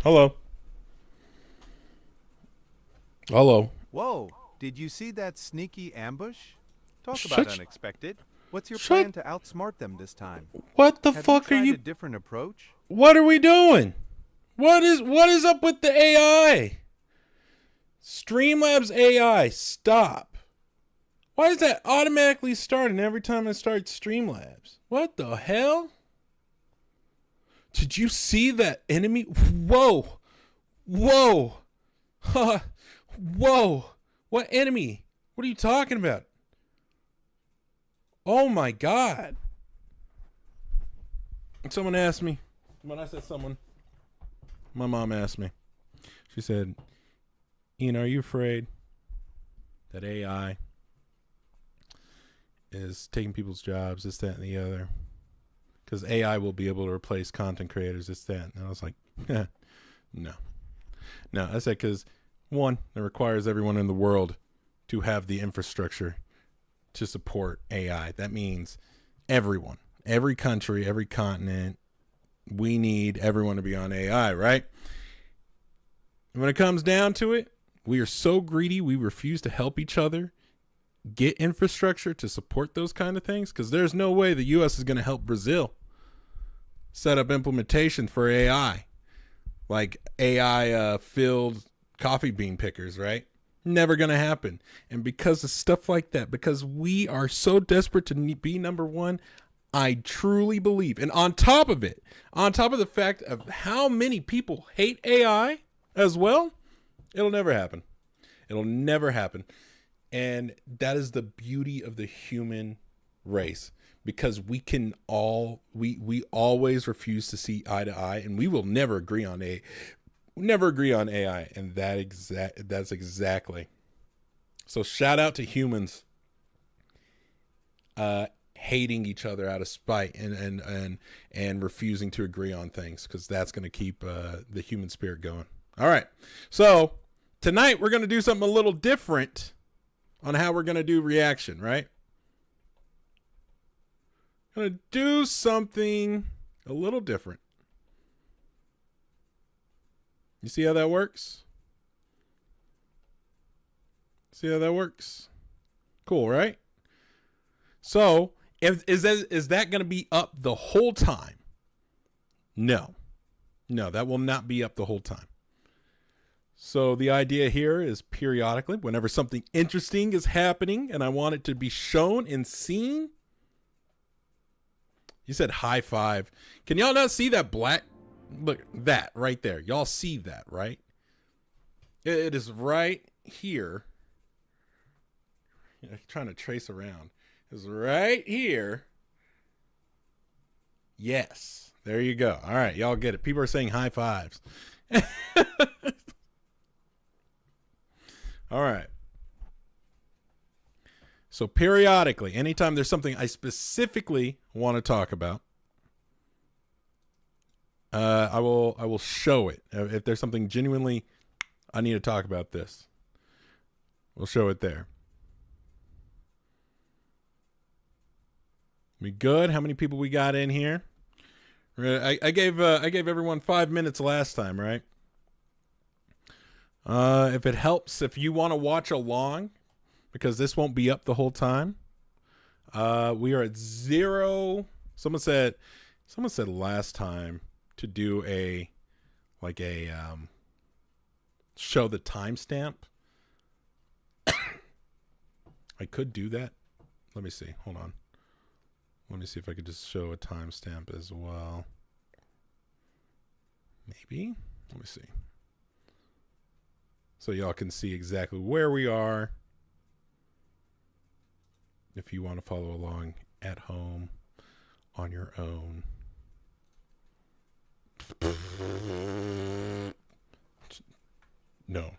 Hello. Hello. Whoa, did you see that sneaky ambush? Talk about Shut. unexpected. What's your Shut. plan to outsmart them this time? What the Have you fuck are tried you? a different approach? What are we doing? What is up with the AI? Streamlabs AI, stop. Why does that automatically starting every time I start Streamlabs? What the hell? Did you see that enemy? Whoa. Whoa. Whoa. What enemy? What are you talking about? Oh my god. Someone asked me. When I said someone, my mom asked me. She said, Ian, are you afraid that AI is taking people's jobs, this, that, and the other? Because AI will be able to replace content creators, this, that. And I was like, no. No, I said because, one, it requires everyone in the world to have the infrastructure to support AI. That means everyone, every country, every continent. We need everyone to be on AI, right? And when it comes down to it, we are so greedy, we refuse to help each other get infrastructure to support those kind of things, because there's no way the U.S. is going to help Brazil set up implementation for AI, like AI filled coffee bean pickers, right? Never going to happen. And because of stuff like that, because we are so desperate to be number one, I truly believe, and on top of it, on top of the fact of how many people hate AI as well, it'll never happen. It'll never happen. And that is the beauty of the human race, because we can all, we always refuse to see eye to eye, and we will never agree on AI. And that's exactly. So shout out to humans hating each other out of spite and refusing to agree on things, because that's going to keep the human spirit going. All right. So tonight we're going to do something a little different on how we're going to do reaction, right? Going to do something a little different. You see how that works? See how that works? Cool, right? So, is that going to be up the whole time? No, that will not be up the whole time. So the idea here is periodically, whenever something interesting is happening and I want it to be shown and seen. You said high five. Can y'all not see that black? Look, that right there. Y'all see that, right? It is right here. I'm trying to trace around. It's right here. Yes. There you go. All right. Y'all get it. People are saying high fives. All right. So periodically, anytime there's something I specifically want to talk about, I will show it. If there's something genuinely I need to talk about, this, we'll show it there. We good? How many people we got in here? I gave everyone 5 minutes last time, right? If it helps, if you want to watch along, because this won't be up the whole time. We are at 0. Someone said last time to do a show the timestamp. I could do that. Let me see. Hold on. Let me see if I could just show a timestamp as well. Maybe. Let me see. So y'all can see exactly where we are, if you want to follow along at home on your own. No.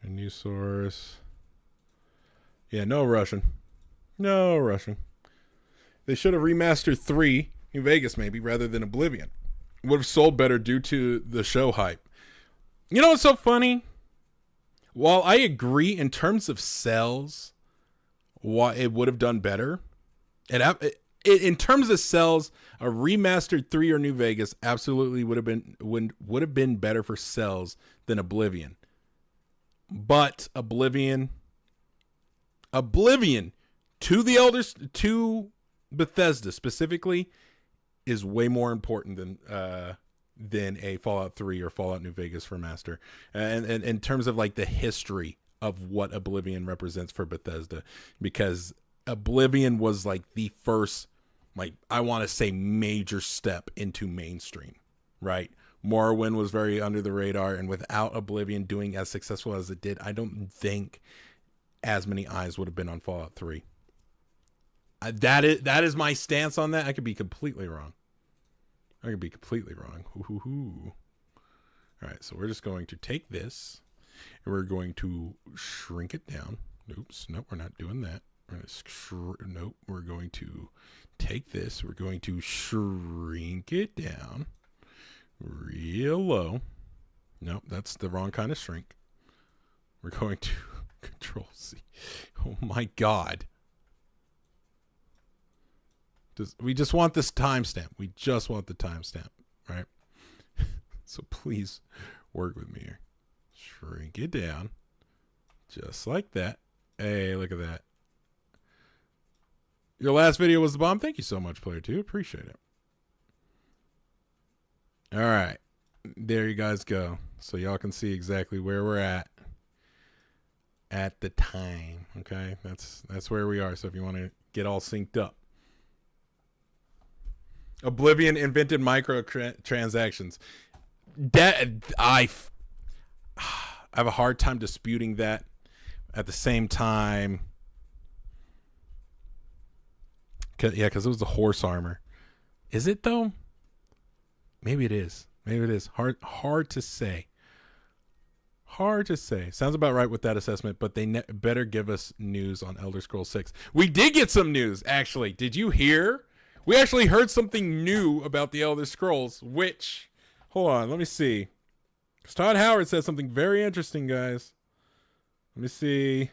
A new source. Yeah, no rushing. No rushing. They should have remastered 3, New Vegas maybe, rather than Oblivion. Would have sold better due to the show hype. You know what's so funny? While I agree in terms of sales, why it would have done better. In terms of sales, a remastered 3 or New Vegas absolutely would have been better for sales than Oblivion. But Oblivion to Bethesda specifically is way more important than a Fallout 3 or Fallout New Vegas remaster. And in terms of like the history of what Oblivion represents for Bethesda, because Oblivion was like the first, like, I want to say major step into mainstream, right? Morrowind was very under the radar, and without Oblivion doing as successful as it did, I don't think as many eyes would have been on Fallout 3. That is my stance on that. I could be completely wrong. Ooh. All right, so we're just going to take this, and we're going to shrink it down. Oops, nope, we're not doing that. We're going to take this. We're going to shrink it down real low. Nope, that's the wrong kind of shrink. We're going to Control C. Oh my God. We just want this timestamp. We just want the timestamp, right? So please work with me here. Shrink it down. Just like that. Hey, look at that. Your last video was the bomb. Thank you so much, Player 2. Appreciate it. All right. There you guys go. So y'all can see exactly where we're at the time. Okay? That's where we are. So if you want to get all synced up. Oblivion invented microtransactions. I have a hard time disputing that. At the same time, because it was the horse armor. Is it though? Maybe it is. Hard to say. Sounds about right with that assessment, but they better give us news on Elder Scrolls 6. We did get some news, actually. Did you hear? We actually heard something new about the Elder Scrolls, which, hold on, let me see. Because Todd Howard said something very interesting, guys. Let me see.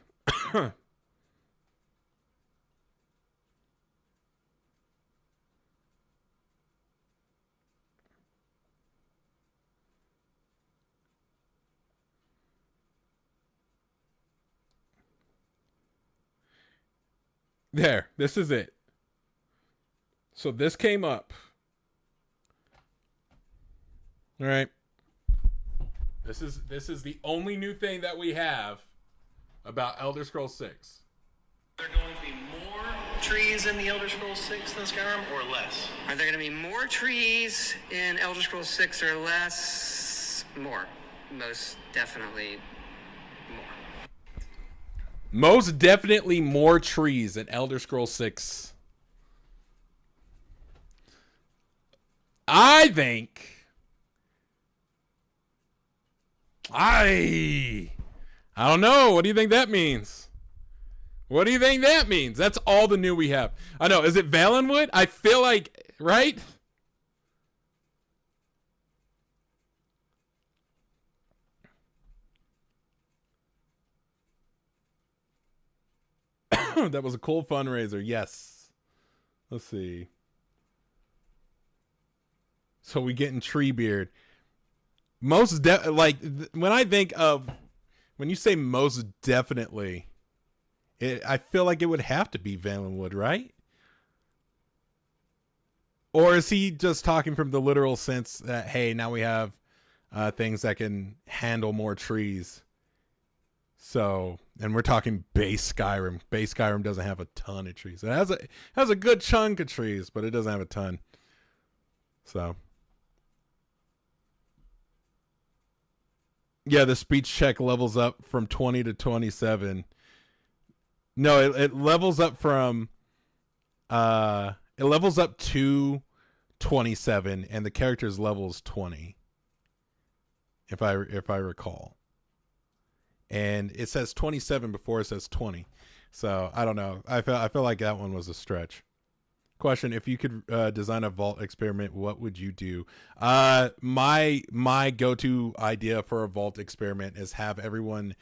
There, this is it. So this came up. All right. This is the only new thing that we have about Elder Scrolls 6. Are there going to be more trees in the Elder Scrolls 6 than Skyrim, or less? Are there going to be more trees in Elder Scrolls 6 or less? More. Most definitely more. Most definitely more trees in Elder Scrolls 6. I think I don't know. What do you think that means? That's all the new we have. I know. Is it Valenwood? I feel like, right? That was a cool fundraiser. Yes. Let's see. So we getting Treebeard. When you say most definitely, I feel like it would have to be Valenwood, right? Or is he just talking from the literal sense that, hey, now we have things that can handle more trees? So, and we're talking base Skyrim. Base Skyrim doesn't have a ton of trees. It has a good chunk of trees, but it doesn't have a ton. So, yeah, the speech check levels up from 20 to 27. No, it levels up from it levels up to 27, and the character's level is 20. If I recall. And it says 27 before it says 20. So I don't know. I feel like that one was a stretch. Question: if you could design a vault experiment, what would you do? My go-to idea for a vault experiment is have everyone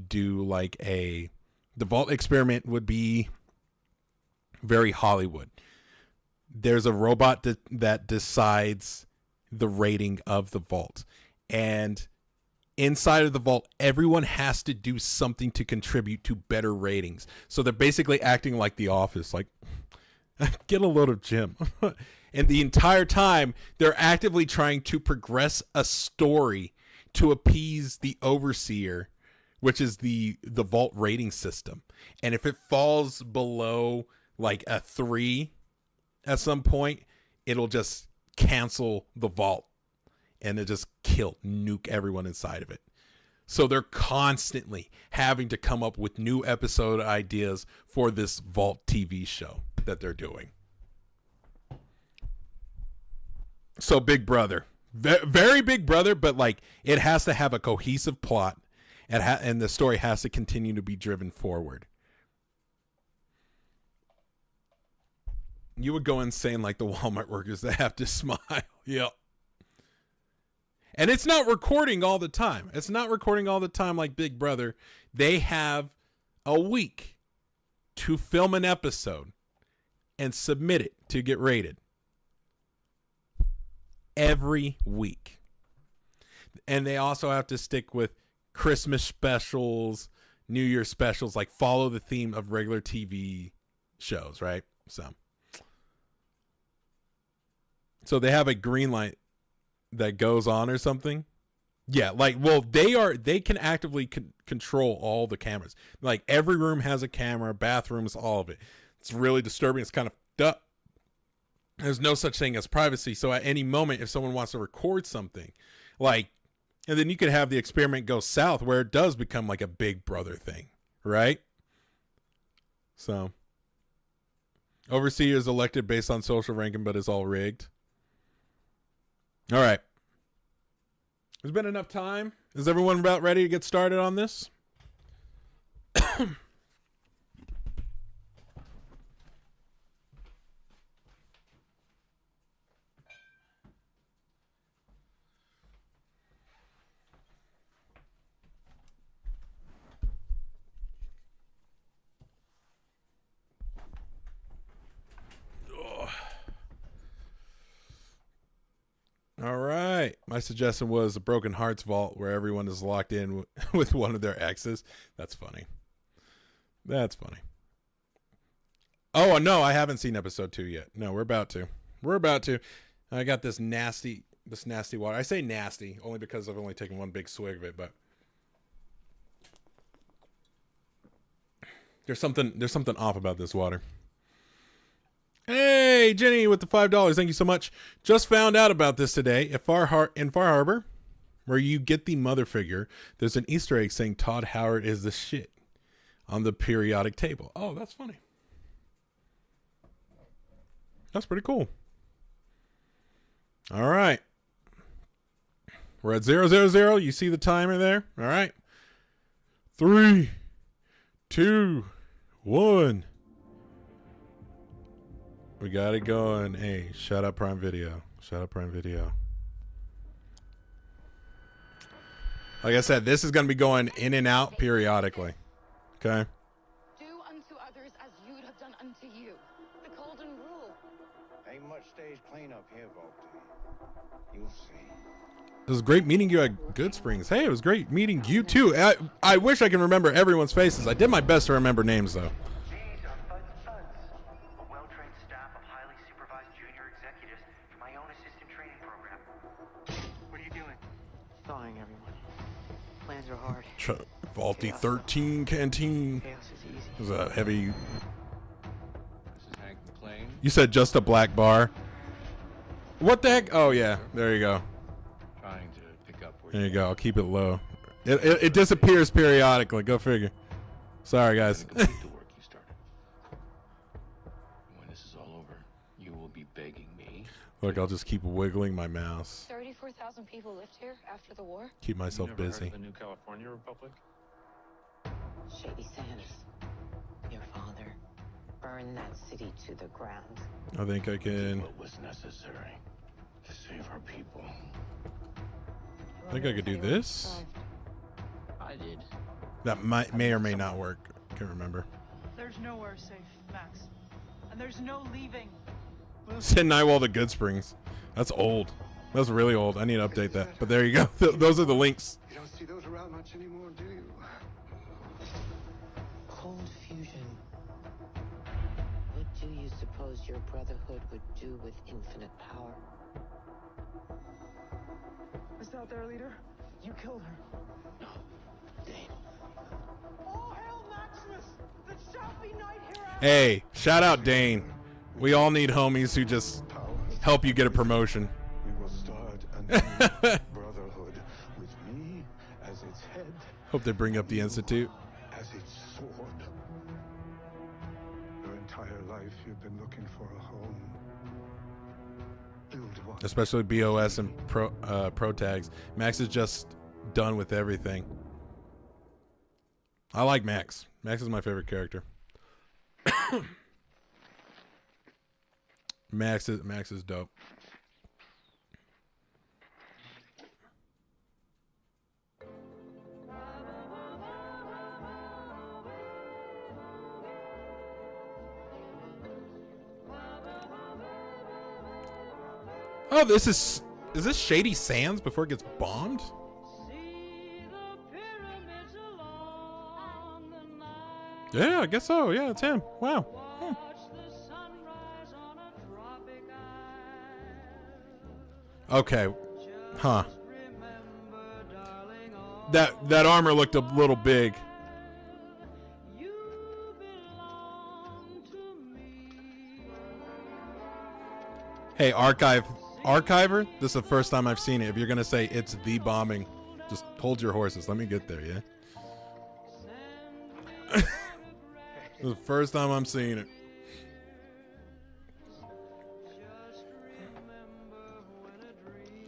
do like a The vault experiment would be very Hollywood. There's a robot that decides the rating of the vault. And inside of the vault, everyone has to do something to contribute to better ratings. So they're basically acting like The Office, like, get a load of Jim. And the entire time, they're actively trying to progress a story to appease the overseer, which is the vault rating system. And if it falls below like a 3 at some point, it'll just cancel the vault and it just nuke everyone inside of it. So they're constantly having to come up with new episode ideas for this vault TV show that they're doing. So Big Brother, very Big Brother, but like it has to have a cohesive plot, and the story has to continue to be driven forward. You would go insane like the Walmart workers that have to smile. Yep. And it's not recording all the time. It's not recording all the time like Big Brother. They have a week to film an episode and submit it to get rated. Every week. And they also have to stick with Christmas specials, New Year specials, like follow the theme of regular TV shows, right? So they have a green light that goes on or something. Yeah, like, well, they can actively control all the cameras. Like every room has a camera, bathrooms, all of it. It's really disturbing. It's kind of up. There's no such thing as privacy. So at any moment, if someone wants to record something, like, and then you could have the experiment go south where it does become like a Big Brother thing, right? So, overseer is elected based on social ranking, but it's all rigged. All right. There's been enough time. Is everyone about ready to get started on this? All right. My suggestion was a Broken Hearts vault where everyone is locked in with one of their exes. That's funny. That's funny. Oh, no, I haven't seen episode 2 yet. No, we're about to. I got this nasty water. I say nasty only because I've only taken one big swig of it, but there's something off about this water. Hey, Jenny with the $5. Thank you so much. Just found out about this today. In Far Harbor, where you get the mother figure, there's an Easter egg saying Todd Howard is the shit on the periodic table. Oh, that's funny. That's pretty cool. All right. We're at 000. You see the timer there? All right. 3, 2, 1. We got it going. Hey, shout out Prime Video. Like I said, this is going to be going in and out periodically. Okay? Do unto others as you'd have done unto you. The golden rule. Ain't much stage cleanup here, Volpe. You'll see. It was great meeting you at Good Springs. Hey, it was great meeting you too. I wish I can remember everyone's faces. I did my best to remember names though. Faulty 13 canteen. It was a heavy. You said just a black bar. What the heck? Oh yeah, there you go. Trying to pick up where there you go. I'll keep it low. It disappears periodically. Go figure. Sorry guys. complete the work you started. When this is all over, you will be begging me. Look, I'll just keep wiggling my mouse. 34,000 people lived here after the war. Keep myself Never heard busy. of the New California Republic? Shady Sands. Your father burned that city to the ground. I think I can. What was necessary to save our people? I think I could do this. I did. That may or may not work. Can't remember. There's nowhere safe, Max. And there's no leaving. Sin Nightwall to Good Springs. That's old. That's really old. I need to update that. But there you go. Those are the links. You don't see those around much anymore, do you? Cold fusion. What do you suppose your brotherhood would do with infinite power? Is that their leader? You killed her. No, Dane. All hail Maximus! The shall be night hereafter! Hey, shout out Dane. We all need homies who just help you get a promotion. We will start a new brotherhood with me as its head, Hope they bring up the Institute. as its sword. Your entire life you've been looking for a home. Build one. Especially BOS and pro tags. Max is just done with everything. I like Max. Max is my favorite character. Max is dope. Oh, this is this Shady Sands before it gets bombed? Yeah, I guess so. Yeah, it's him. Wow. Hmm. Okay. Huh. That armor looked a little big. Hey, Archiver, this is the first time I've seen it. If you're going to say it's the bombing, just hold your horses. Let me get there, yeah? This is the first time I'm seeing it.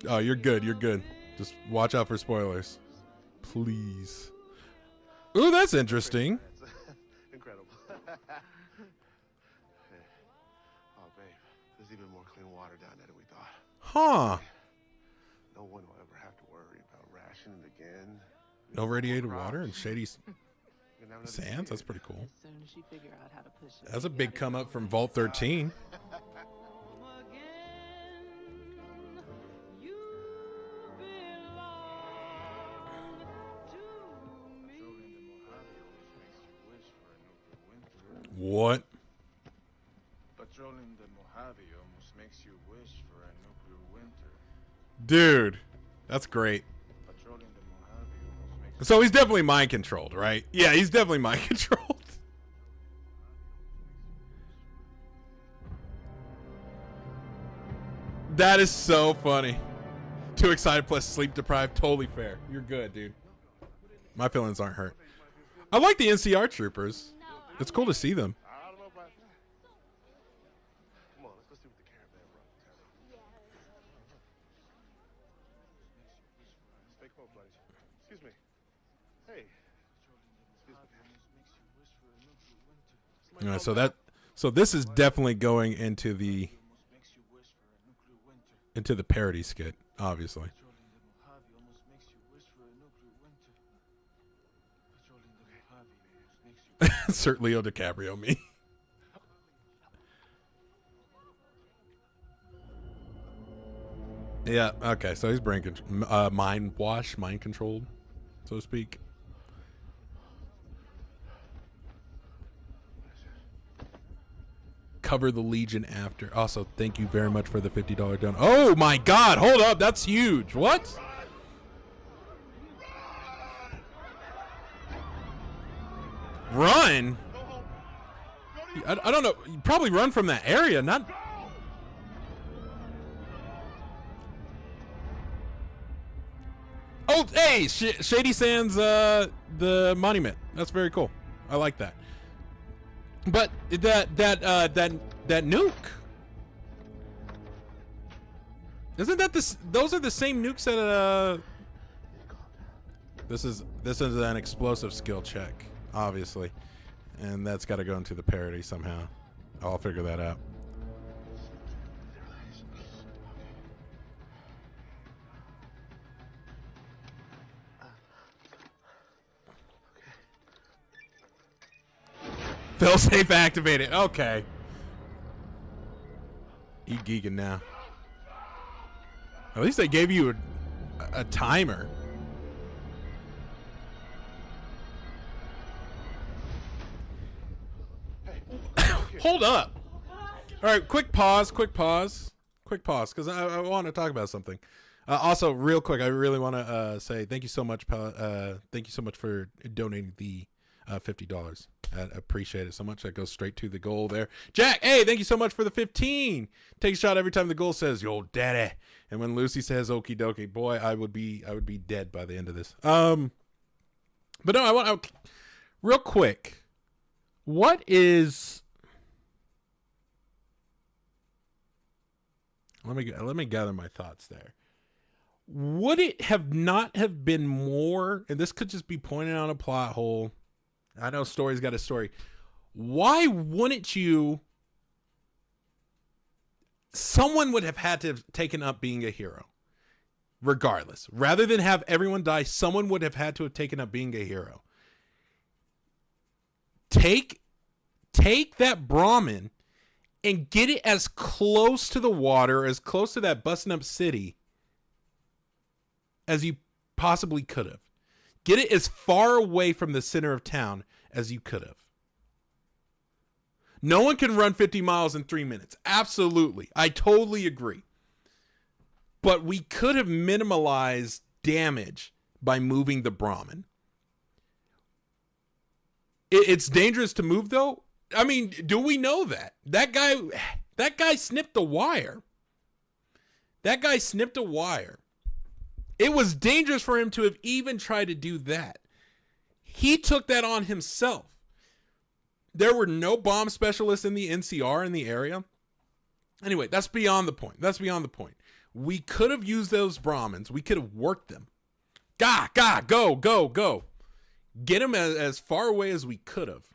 Oh, you're good. You're good. Just watch out for spoilers. Please. Ooh, that's interesting. Incredible. Oh, babe, there's even more clean water down there than we thought. Huh. No one will ever have to worry about rationing again. No radiated water and shady You can have another sands? year. That's pretty cool. As soon as she figure out how to push it. That's a big come up from Vault 13. What? Patrolling the Mojave almost makes you wish for a nuclear winter. Dude, that's great. Patrolling the Mojave almost makes So he's definitely mind controlled, right? Yeah, he's definitely mind controlled. That is so funny. Too excited plus sleep deprived. Totally fair. You're good, dude. My feelings aren't hurt. I like the NCR troopers. It's cool to see them. I don't know about that. Come on, let's go see what the caravan brought. Stay close, buddy. Excuse me. Hey. Excuse me. Yeah, so this is definitely going into the parody skit, obviously. Sir Leo DiCaprio, me. Yeah, okay, so he's brain mind controlled, so to speak. Cover the Legion after. Also, thank you very much for the $50 donation. Oh my God! Hold up, that's huge. What? Run? I don't know. You probably run from that area, not. Oh, hey, Shady Sands, the monument. That's very cool. I like that. But that nuke, isn't that this? Those are the same nukes that This is an explosive skill check, obviously, and that's got to go into the parody somehow. I'll figure that out. Failsafe activated. Okay. You geeking now. At least they gave you a timer. Hold up. All right, quick pause, because I want to talk about something. Also, real quick, I really want to say thank you so much, thank you so much for donating the $50. I appreciate it so much. That goes straight to the goal there. Jack, hey, thank you so much for the 15. Take a shot every time the goal says "Yo, daddy," and when Lucy says "Okie dokie," boy, I would be dead by the end of this. But no, I want real quick. What is? Let me gather my thoughts there. Would it have not have been more? And this could just be pointing out a plot hole. I know story's got a story. Why wouldn't you? Someone would have had to have taken up being a hero. Regardless. Rather than have everyone die, someone would have had to have taken up being a hero. Take that Brahmin and get it as close to the water, as close to that busting up city as you possibly could have. Get it as far away from the center of town as you could have. No one can run 50 miles in 3 minutes. Absolutely. I totally agree. But we could have minimalized damage by moving the Brahmin. It's dangerous to move, though. I mean, do we know that? That guy snipped a wire. That guy snipped a wire. It was dangerous for him to have even tried to do that. He took that on himself. There were no bomb specialists in the NCR in the area. Anyway, that's beyond the point. We could have used those Brahmins. We could have worked them. Go. Get them as far away as we could have.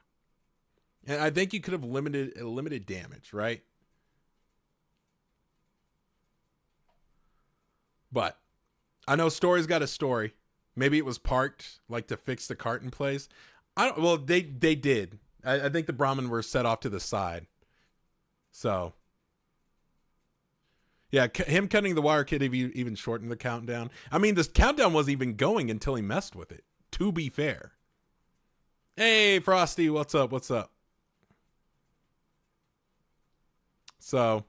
And I think you could have limited damage, right? But I know story's got a story. Maybe it was parked like to fix the cart in place. Well, they did. I think the Brahmin were set off to the side. So yeah, him cutting the wire could have even shortened the countdown. I mean, this countdown wasn't even going until he messed with it, to be fair. Hey, Frosty, what's up? So,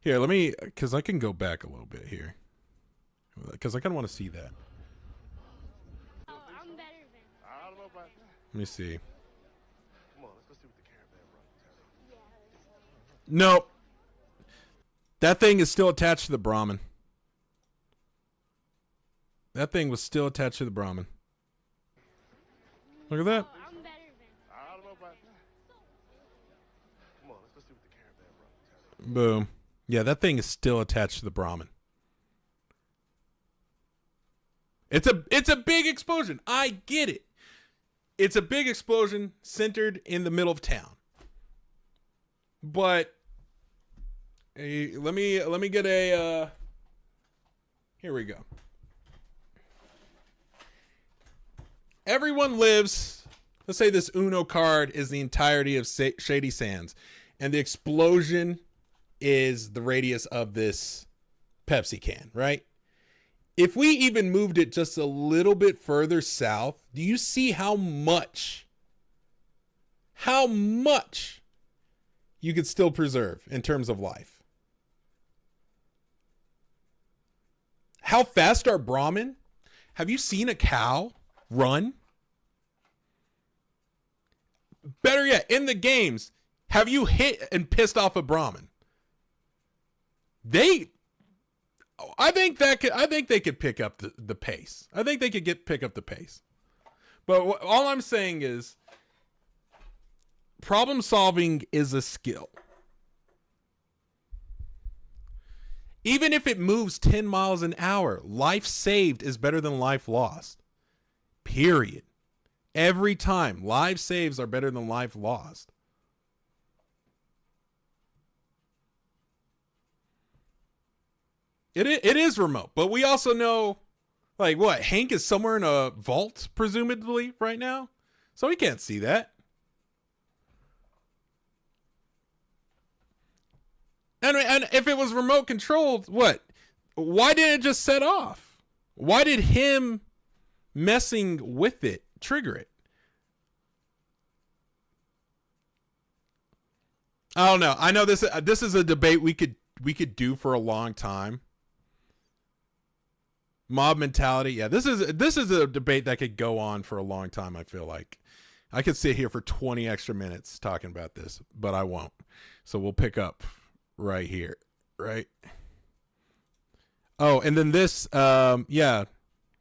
here, because I can go back a little bit here. Because I kind of want to see that. Oh, I'm better than. I don't know about that. Let me see. Come on, let's go see what the caravan brought. Nope. That thing is still attached to the Brahmin. That thing was still attached to the Brahmin. Look at that. Oh, I'm better than. I don't know about that. Come on, let's go see what the caravan brought. Boom. Yeah, that thing is still attached to the Brahmin. It's a big explosion. I get it. It's a big explosion centered in the middle of town. But hey, let me get a here we go. Everyone lives, let's say this Uno card is the entirety of Shady Sands, and the explosion is the radius of this Pepsi can, right? If we even moved it just a little bit further south, do you see how much you could still preserve in terms of life? How fast are Brahmin? Have you seen a cow run? Better yet, in the games, have you hit and pissed off a Brahmin? I think they could pick up the pace. I think they could pick up the pace. But all I'm saying is, problem solving is a skill. Even if it moves 10 miles an hour, life saved is better than life lost. Period. Every time, life saves are better than life lost. It is remote, but we also know, like, what? Hank is somewhere in a vault, presumably, right now, so he can't see that. And if it was remote controlled, what? Why didn't it just set off? Why did him messing with it trigger it? I don't know. I know this is a debate we could do for a long time. Mob mentality. Yeah, this is a debate that could go on for a long time, I feel like. I could sit here for 20 extra minutes talking about this, but I won't. So we'll pick up right here, right? Oh, and then this, yeah.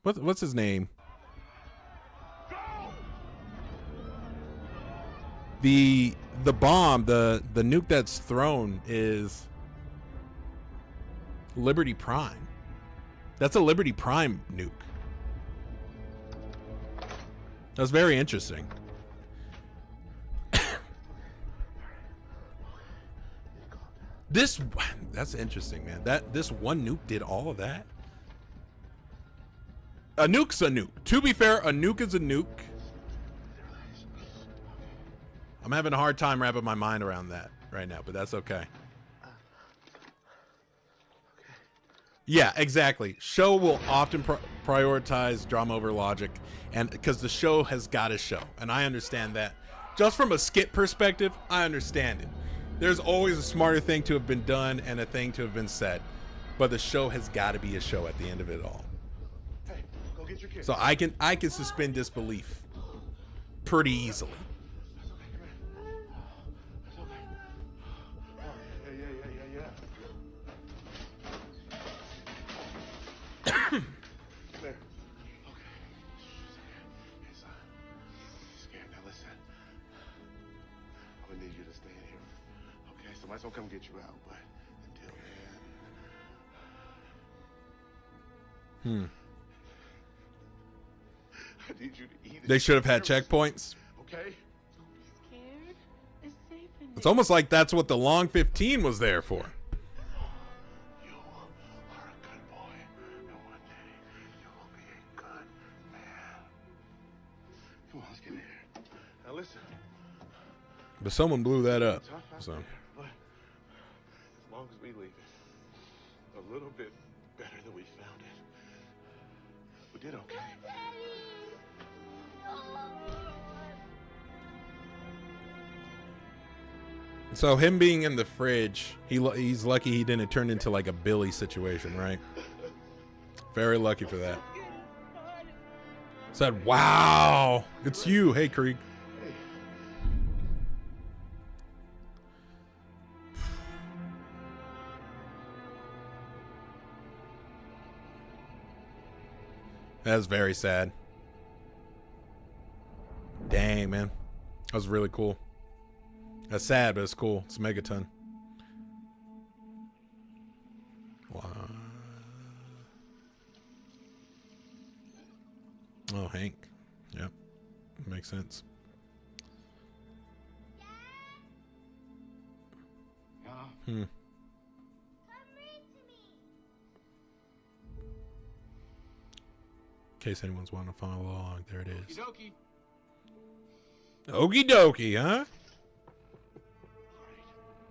What's his name? The bomb, the nuke that's thrown is Liberty Prime. That's a Liberty Prime nuke. That's very interesting. That's interesting, man. This one nuke did all of that. A nuke's a nuke. To be fair, a nuke is a nuke. I'm having a hard time wrapping my mind around that right now, but that's okay. Yeah, exactly. Show will often prioritize drama over logic, and because the show has got to show, and I understand that. Just from a skit perspective, I understand it. There's always a smarter thing to have been done and a thing to have been said, but the show has got to be a show at the end of it all. Hey, go get your kid. So I can suspend disbelief pretty easily. Somebody's gonna come get you out, but until then, I need you to eat it. They should have had checkpoints. Okay. Scared? It's safe in It's almost like that's what the long 15 was there for. You are a good boy, and one day you will be a good man. Come on, let's get in here. Now listen. But someone blew that up. So. But as long as we leave it a little bit better than we found it, we did okay. So him being in the fridge, he's lucky he didn't turn into like a Billy situation, right? Very lucky for that. Said, "Wow, it's you." Hey, Krieg. That's very sad. Dang, man. That was really cool. That's sad, but it's cool. It's Megaton. Wow. Oh, Hank. Yep. Makes sense. Hmm. In case anyone's wanting to follow along, there it is. Okie dokie, huh?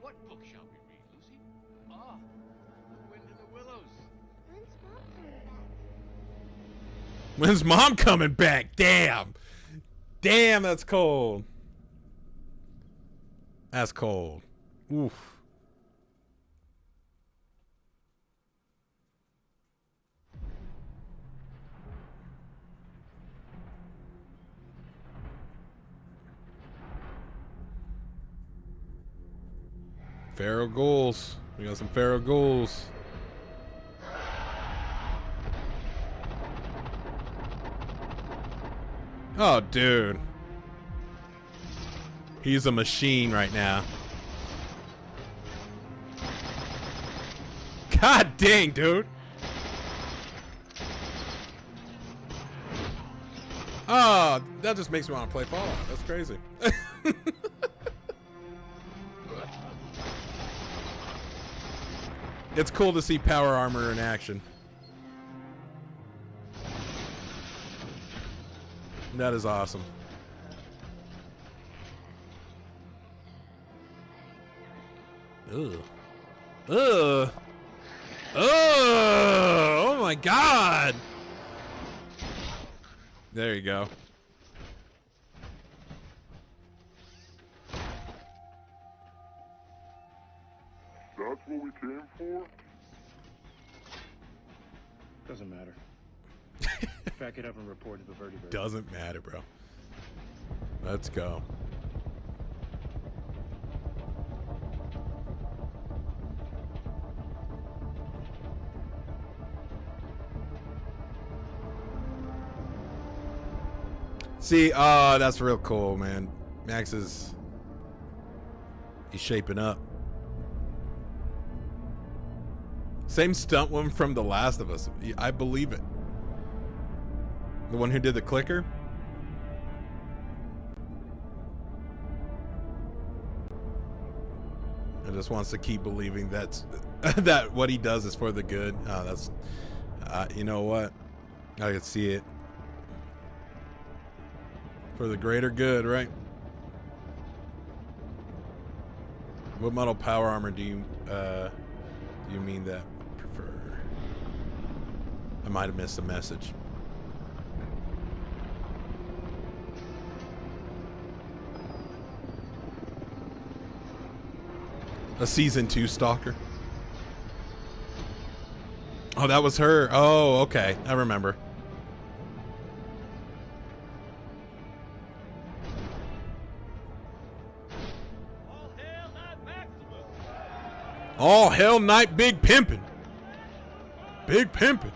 What book shall we read, Lucy? Ah, The Wind in the Willows. When's Mom coming back? Damn. Damn, that's cold. That's cold. Oof. Pharaoh goals. We got some Pharaoh goals. Oh, dude. He's a machine right now. God dang, dude. Oh, that just makes me want to play Fallout. That's crazy. It's cool to see power armor in action. That is awesome. Ugh. Ugh. Oh my God. There you go. That's what we came for? Doesn't matter. Back it up and report to the vertebrae. Doesn't matter, bro. Let's go. See, that's real cool, man. Max he's shaping up. Same stunt woman from The Last of Us. I believe it. The one who did the clicker. And just wants to keep believing that what he does is for the good. That's, you know what? I can see it. For the greater good, right? What model power armor do you mean that prefer? I might have missed a message. A season 2 stalker. Oh, that was her. Oh, okay. I remember. All hell night big pimpin'. Big pimpin'.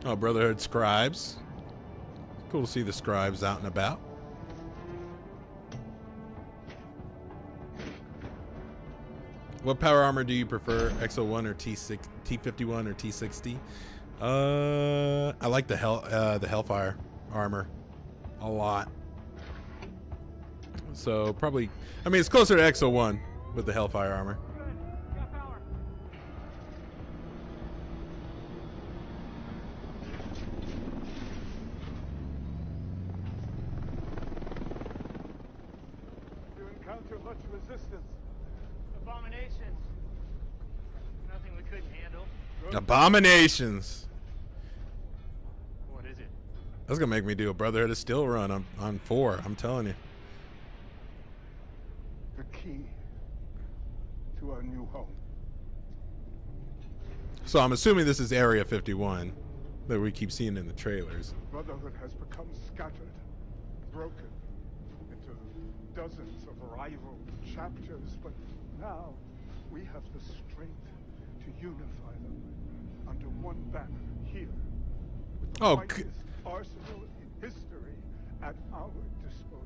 Oh, Brotherhood scribes. Cool to see the scribes out and about. What power armor do you prefer? XO1 or T51 or T60? I like the Hellfire armor a lot. So probably, I mean, it's closer to XO1 with the Hellfire armor. You encounter much resistance. Abominations. Nothing we couldn't handle. Abominations. What is it? That's gonna make me do a Brotherhood of Steel run on 4. I'm telling you. The key to our new home. So I'm assuming this is Area 51 that we keep seeing in the trailers. Brotherhood has become scattered, broken into dozens of rival chapters, but now we have the strength to unify them under one banner here. With the Oh, mightiest arsenal in history at our disposal.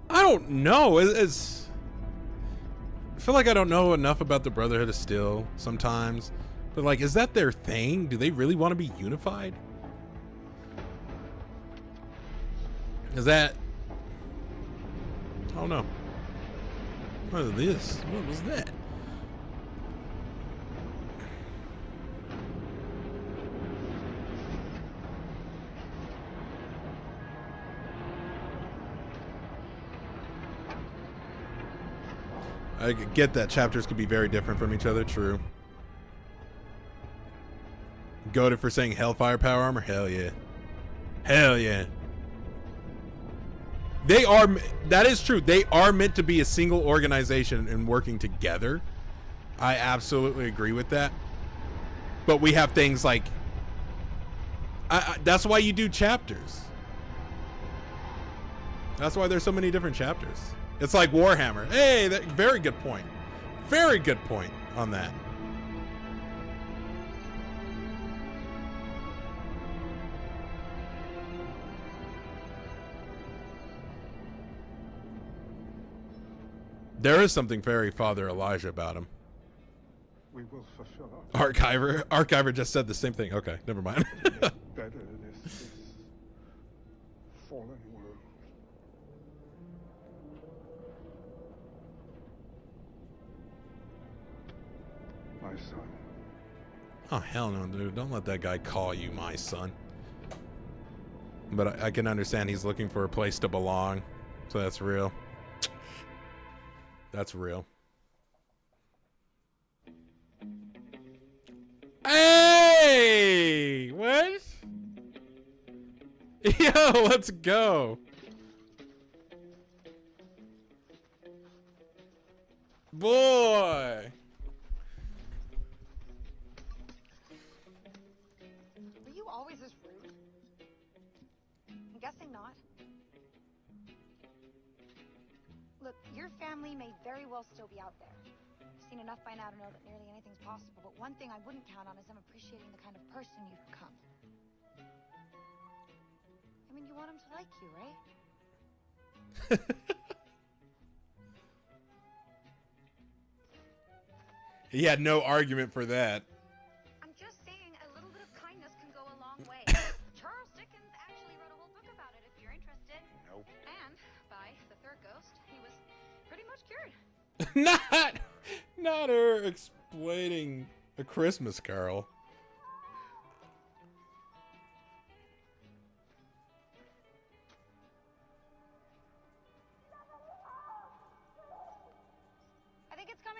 I don't know. It's I feel like I don't know enough about the Brotherhood of Steel sometimes. But like, is that their thing? Do they really want to be unified? Is that... I don't know. What is this? What was that? I get that chapters could be very different from each other. True. Goated for saying Hellfire power armor? Hell yeah. Hell yeah. They are, that is true. They are meant to be a single organization and working together. I absolutely agree with that. But we have things like, that's why you do chapters. That's why there's so many different chapters. It's like Warhammer. Hey, very good point. Very good point on that. There is something very Father Elijah about him. We will fulfill our Archiver just said the same thing. Okay, never mind. better this fallen world. son. Oh, hell no, dude. Don't let that guy call you my son. But I can understand he's looking for a place to belong. So that's real. That's real. Hey! What? Yo, let's go. Boy. Were you always this rude? I'm guessing not. Look, your family may very well still be out there. I've seen enough by now to know that nearly anything's possible, but one thing I wouldn't count on is them appreciating the kind of person you've become. I mean, you want them to like you, right? He had no argument for that. I'm just saying a little bit of kindness can go a long way. Charles Dickens actually wrote a whole book about it if you're interested. Nope. And by the third ghost, he was pretty much cured. Not her explaining A Christmas Carol.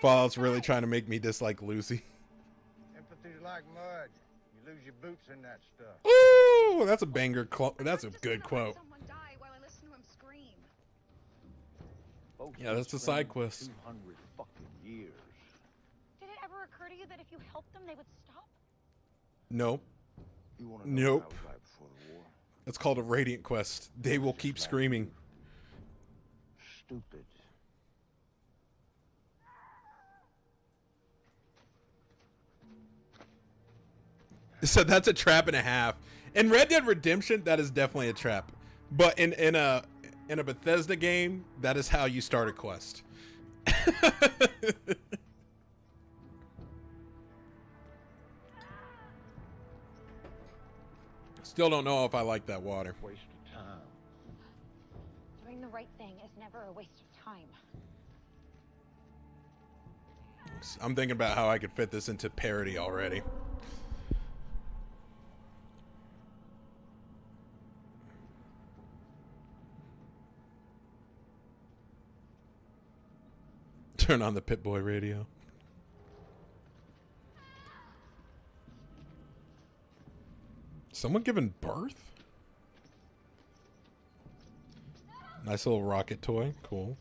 Fallout's really trying to make me dislike Lucy. Empathy's like mud. You lose your boots in that stuff. Ooh, that's a banger. That's a good quote. Yeah, that's a side quest. 200 fucking years. Did it ever occur to you that if you helped them, they would stop? Nope. You wanna know what I Nope. was like before the war? That's called a Radiant quest. They will keep screaming. Stupid. So that's a trap and a half. In Red Dead Redemption, that is definitely a trap. But in a Bethesda game, that is how you start a quest. Still don't know if I like that water. Waste of time. Doing the right thing is never a waste of time. I'm thinking about how I could fit this into parody already. Turn on the Pip-Boy radio. Someone giving birth? Nice little rocket toy. Cool.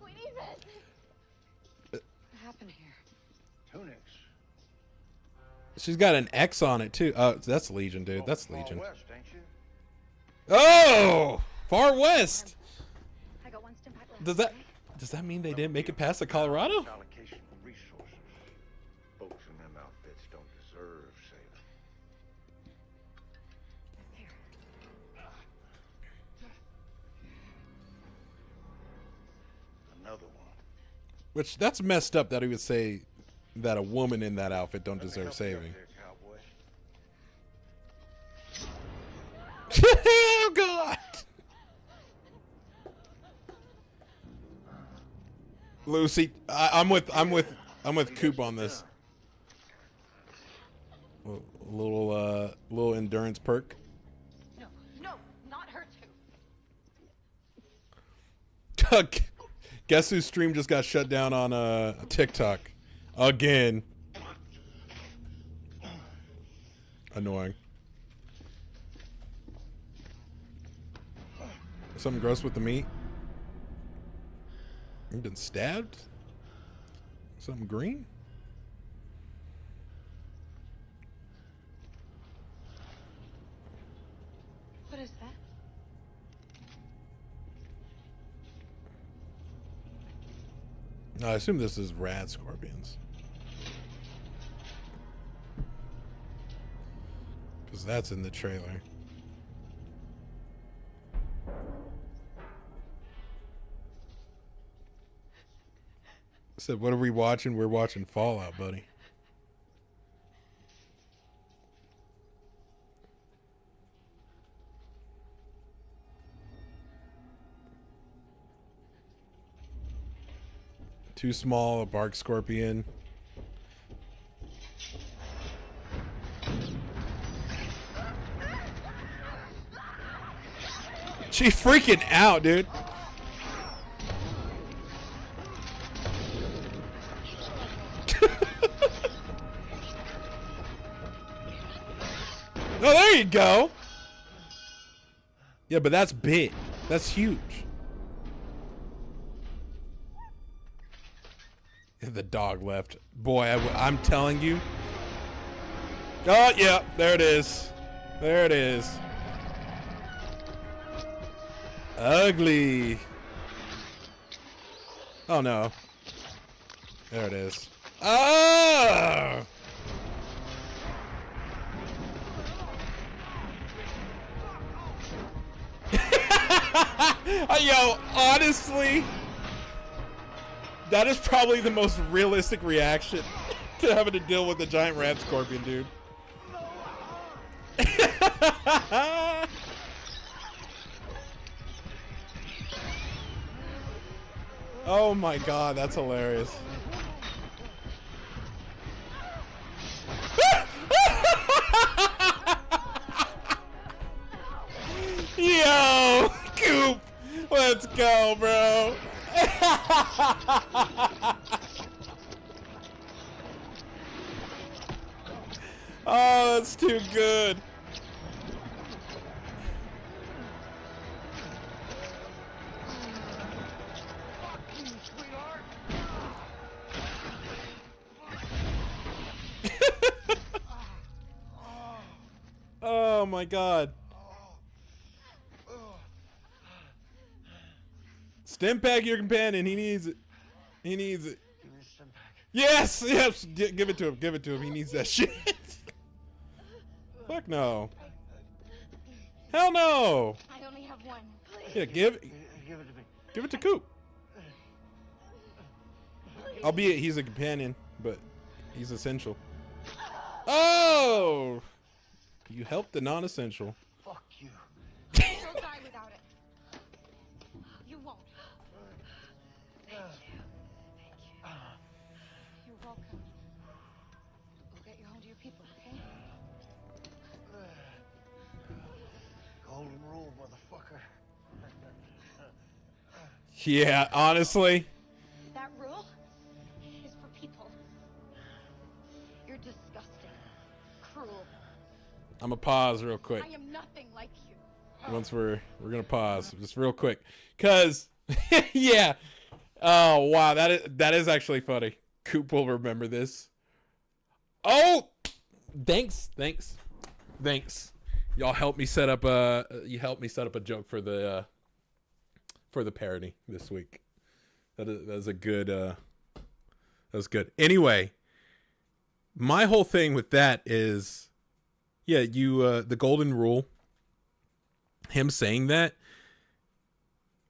We need this. What happened here? Tunics. She's got an X on it too. Oh, that's Legion, dude. That's Far Legion. West, ain't you? Oh, Far West. I got one stim pack left. Does that mean they didn't make it past the Colorado? Allocation of resources. Folks in them outfits don't deserve saving. Another one. Which that's messed up that he would say that a woman in that outfit don't deserve saving. Oh God! Lucy, I'm with Coop on this. A little endurance perk. No, not her too. Guess whose stream just got shut down on TikTok again? Annoying. Something gross with the meat. You've been stabbed? Something green? What is that? No, I assume this is rad scorpions. Because that's in the trailer. I said, what are we watching? We're watching Fallout, buddy. Too small, a bark scorpion. She's freaking out, dude. Oh, there you go. Yeah, but that's big. That's huge. The dog left. Boy, I'm telling you. Oh, yeah, there it is. There it is. Ugly. Oh, no. There it is. Oh! Yo, honestly, that is probably the most realistic reaction to having to deal with a giant rat scorpion, dude. Oh my god, that's hilarious. Yo, Coop, let's go, bro. Oh, that's too good. Oh my god. Stimpak your companion. He needs it. He needs it. Yes, yes. Give it to him. Give it to him. He needs that shit. Fuck no. Hell no. I only have one. Please. Yeah, give it to me. Give it to Coop. Albeit he's a companion, but he's essential. Oh! You helped the non-essential. Fuck you. You'll die without it. You won't. Thank you. Thank you. You're welcome. We'll get you home to your people, okay? Golden rule, motherfucker. Yeah, honestly. That rule is for people. You're disgusting. Cruel. I'm gonna pause real quick. I am nothing like you. Once we're gonna pause just real quick, cause yeah. Oh wow, that is actually funny. Coop will remember this. Oh, thanks. Y'all helped me set up a joke for the parody this week. That was a good. That was good. Anyway, my whole thing with that is. Yeah, the golden rule, him saying that,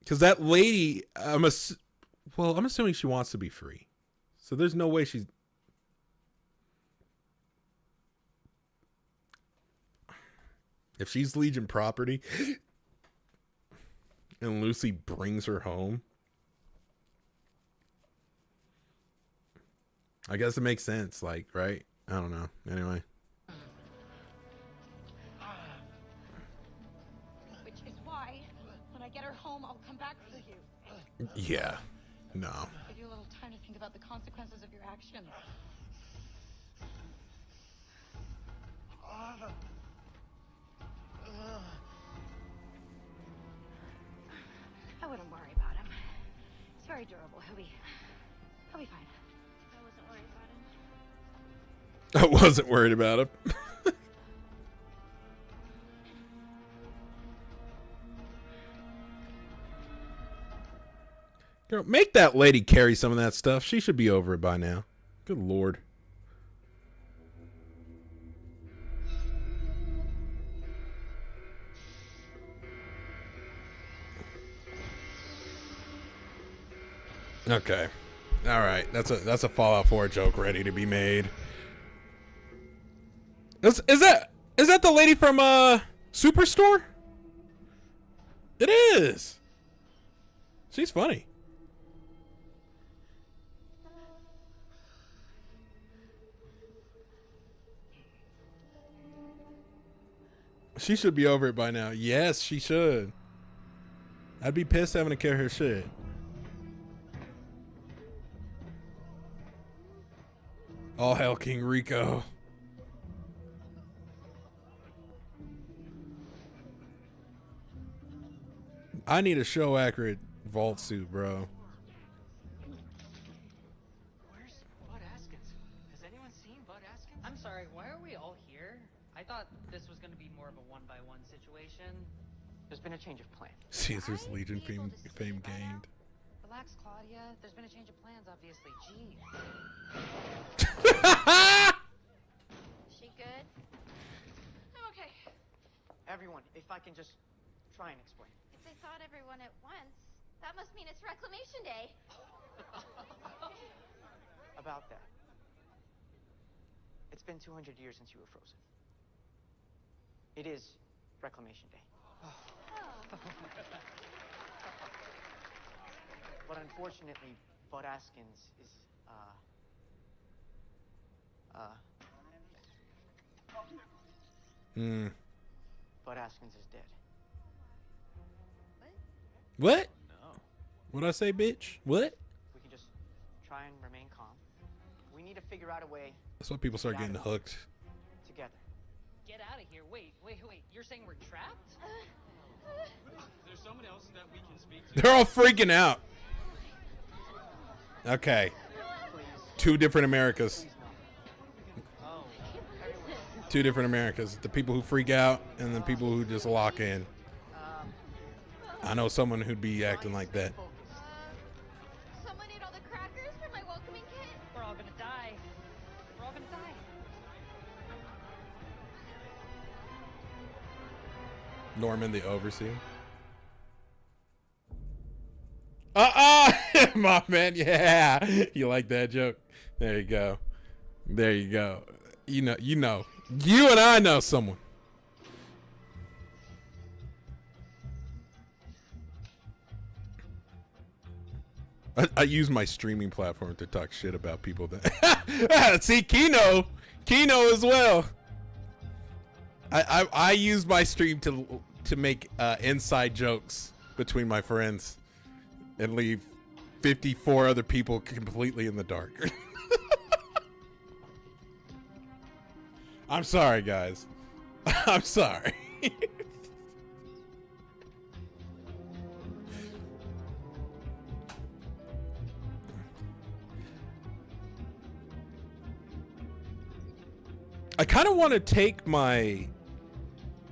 because that lady, I'm assuming she wants to be free. So there's no way she's... If she's Legion property, and Lucy brings her home, I guess it makes sense, like, right? I don't know. Anyway. Get her home, I'll come back for you. Yeah. No. Give you a little time to think about the consequences of your actions. I wouldn't worry about him. He's very durable. He'll be fine. I wasn't worried about him. Girl, make that lady carry some of that stuff. She should be over it by now. Good Lord. Okay. All right. That's a Fallout 4 joke ready to be made. Is that the lady from Superstore? It is. She's funny. She should be over it by now. Yes, she should. I'd be pissed having to carry her shit. All hail King Rico. I need a show accurate vault suit, bro. Where's Bud Askins? Has anyone seen Bud Askins? I'm sorry, why are we all here? I thought this was going to be more of a one-by-one situation. There's been a change of plan. Caesar's Legion fame gained. Relax, Claudia. There's been a change of plans, obviously. Gee. She good? I'm okay. Everyone, if I can just try and explain. If they thought everyone at once, that must mean it's Reclamation Day. About that. It's been 200 years since you were frozen. It is Reclamation Day. But unfortunately, Bud Askins is, Bud Askins is dead. What? No. What'd I say, bitch? What? We can just try and remain calm. We need to figure out a way. That's why people start getting hooked. Together. Get out of here. Wait. You're saying we're trapped? There's someone else that we can speak to. They're all freaking out. Okay. Two different Americas. Two different Americas. The people who freak out and the people who just lock in. I know someone who'd be acting like that. Someone ate all the crackers from my welcoming kit. We're all gonna die. We're all gonna die. Norman the Overseer. My man, yeah. You like that joke? There you go. There you go. You know. You and I know someone. I use my streaming platform to talk shit about people that see Kino as well. I use my stream to make inside jokes between my friends and leave 54 other people completely in the dark. I'm sorry, guys. I'm sorry. I kind of want to take my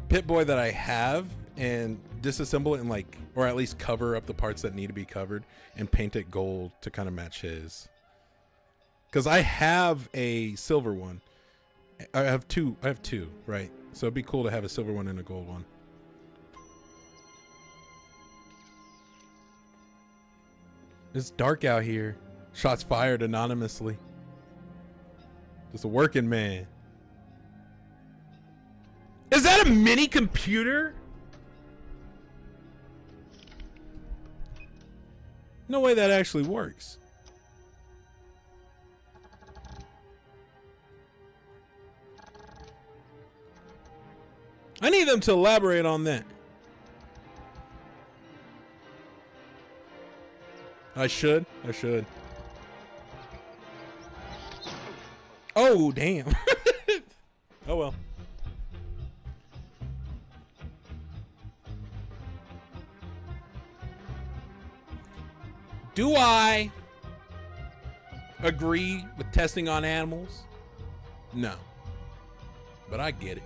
Pip-Boy that I have and disassemble it and or at least cover up the parts that need to be covered and paint it gold to kind of match his. Because I have a silver one. I have two, right? So it'd be cool to have a silver one and a gold one. It's dark out here. Shots fired anonymously. Just a working man. Is that a mini computer? No way that actually works. I need them to elaborate on that. I should. Oh, damn. Oh, well. Do I agree with testing on animals? No. But I get it.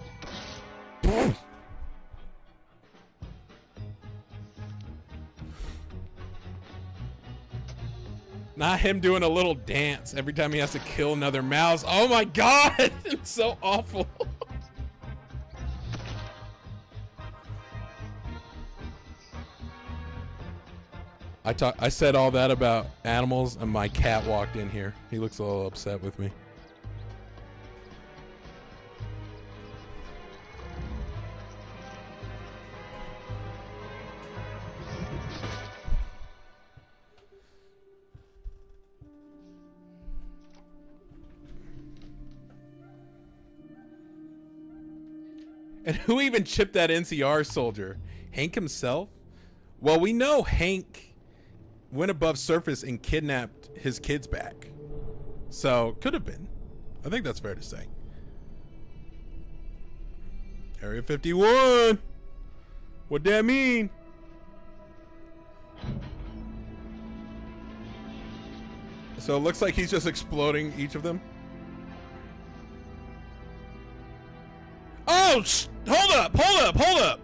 Not him doing a little dance every time he has to kill another mouse. Oh my god! It's so awful. I said all that about animals and my cat walked in here. He looks a little upset with me. And who even chipped that NCR soldier? Hank himself? Well, we know Hank went above surface and kidnapped his kids back. So, could have been. I think that's fair to say. Area 51. What that mean? So it looks like he's just exploding each of them. Oh, hold up.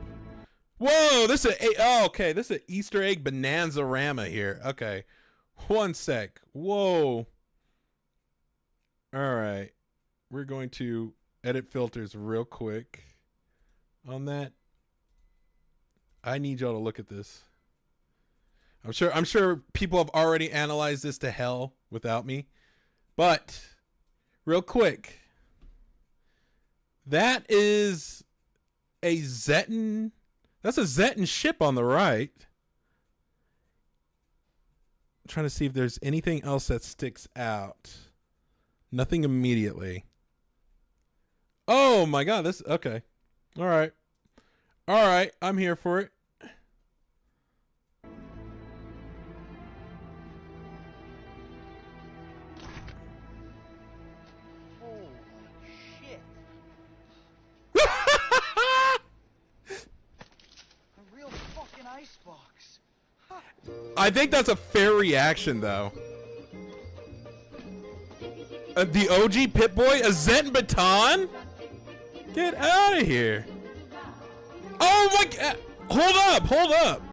Whoa, this is okay. This is an Easter egg bonanza-rama here. Okay, one sec. Whoa. All right, we're going to edit filters real quick on that. I need y'all to look at this. I'm sure people have already analyzed this to hell without me, but real quick, that is a Zeton. That's a Zeton ship on the right. I'm trying to see if there's anything else that sticks out. Nothing immediately. Oh my God, this okay. All right. I'm here for it. Icebox. I think that's a fair reaction, though. The OG Pip-Boy, a Zeton baton? Get out of here. Oh my God. Hold up.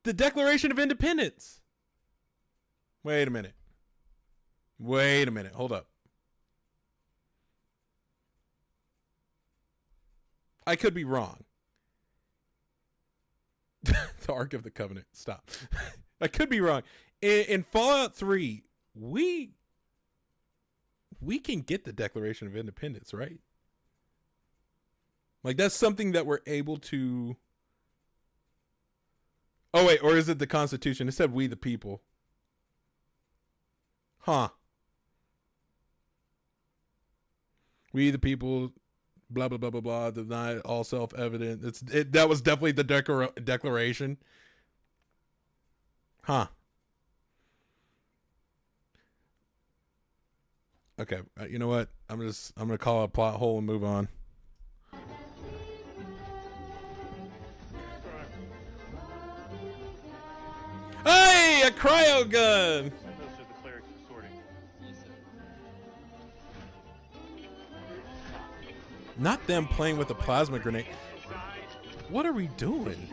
The Declaration of Independence. Wait a minute. Hold up. I could be wrong. The Ark of the Covenant. Stop. I could be wrong. In Fallout 3, we can get the Declaration of Independence, right? Like, that's something that we're able to... Oh, wait, or is it the Constitution? It said we the people. Huh. We the people... blah blah blah blah blah, deny all self-evident. That was definitely the declaration. Huh. Okay, you know what? I'm gonna call it a plot hole and move on. Hey, a cryo gun. Not them playing with a plasma grenade. What are we doing?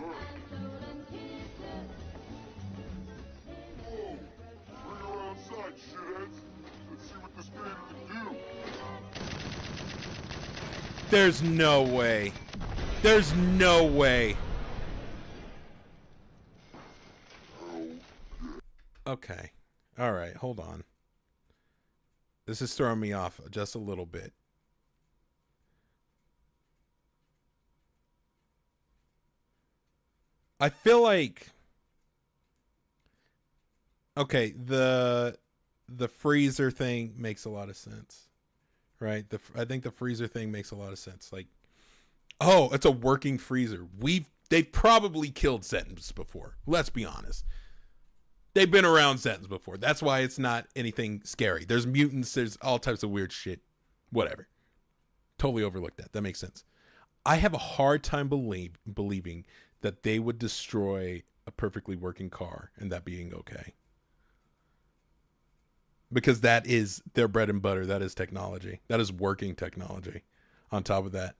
There's no way. There's no way. Okay. All right, hold on. This is throwing me off just a little bit. I feel like, okay, the freezer thing makes a lot of sense, right? I think the freezer thing makes a lot of sense. Like, oh, it's a working freezer. They've probably killed Zetons before. Let's be honest. They've been around Zetons before. That's why it's not anything scary. There's mutants. There's all types of weird shit. Whatever. Totally overlooked that. That makes sense. I have a hard time believing that they would destroy a perfectly working car and that being okay. Because that is their bread and butter. That is technology. That is working technology. On top of that.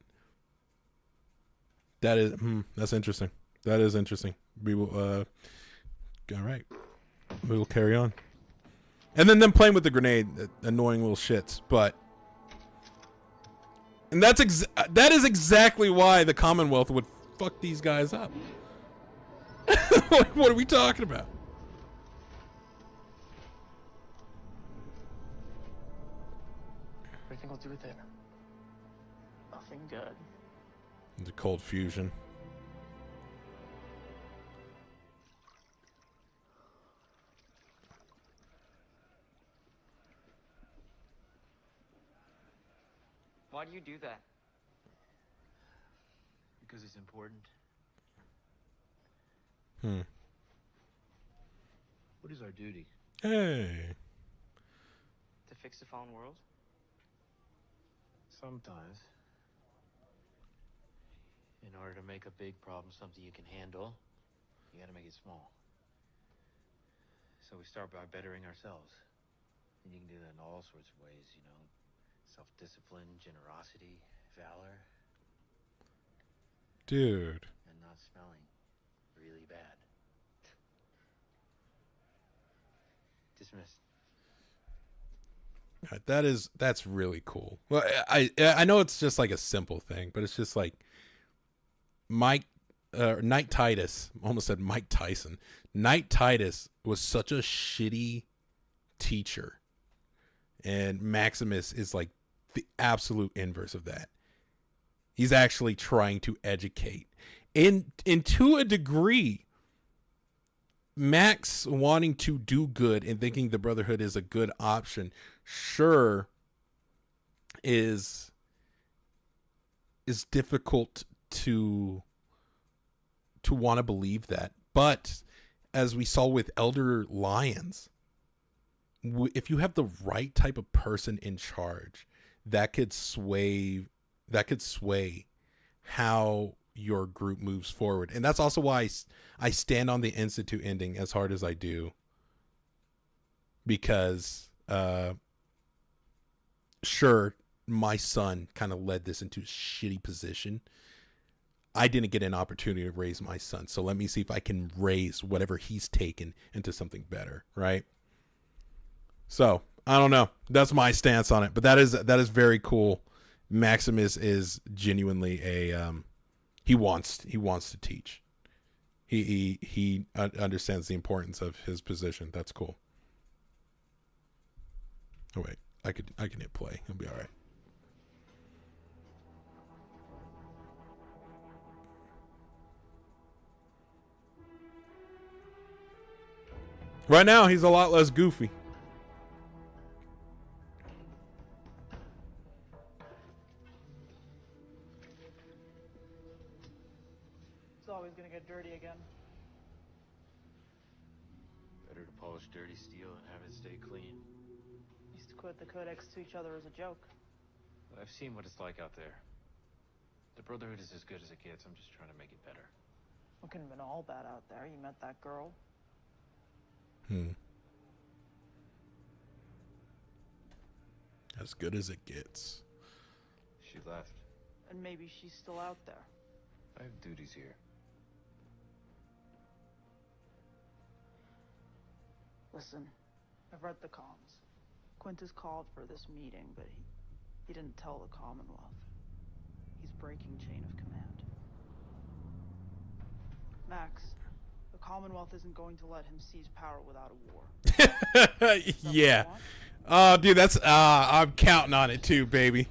That is, that's interesting. That is interesting. We will, all right. We will carry on. And then them playing with the grenade, annoying little shits, but. And that is exactly why the Commonwealth would fuck these guys up. What are we talking about? What do you think we'll do with it? Nothing good. The cold fusion. Why do you do that? Because it's important. What is our duty? Hey. To fix the fallen world? Sometimes. In order to make a big problem something you can handle, you gotta make it small. So we start by bettering ourselves. And you can do that in all sorts of ways, you know. Self-discipline, generosity, valor. Dude. And not smelling really bad. Dismissed. That's really cool. Well, I know it's just like a simple thing, but it's just like Knight Titus, almost said Mike Tyson. Knight Titus was such a shitty teacher, and Maximus is like the absolute inverse of that. He's actually trying to educate, and to a degree, Max wanting to do good and thinking the Brotherhood is a good option, sure, is difficult to want to believe that. But as we saw with Elder Lyons, if you have the right type of person in charge, that could sway how your group moves forward. And that's also why I stand on the Institute ending as hard as I do, because sure, my son kind of led this into a shitty position. I didn't get an opportunity to raise my son, so let me see if I can raise whatever he's taken into something better, right? So I don't know. That's my stance on it, but that is very cool. Maximus is genuinely a he wants to teach. He understands the importance of his position. That's cool. Oh wait, I can hit play. It'll be all right. Right now, he's a lot less goofy. It's always gonna get dirty again. Better to polish dirty steel and have it stay clean. Used to quote the Codex to each other as a joke. I've seen what it's like out there. The Brotherhood is as good as it gets. I'm just trying to make it better. It couldn't have been all bad out there. You met that girl. As good as it gets. She left. And maybe she's still out there. I have duties here. Listen, I've read the comms. Quintus called for this meeting, but he didn't tell the Commonwealth. He's breaking chain of command. Max, the Commonwealth isn't going to let him seize power without a war. Yeah. Oh, dude, that's I'm counting on it too, baby.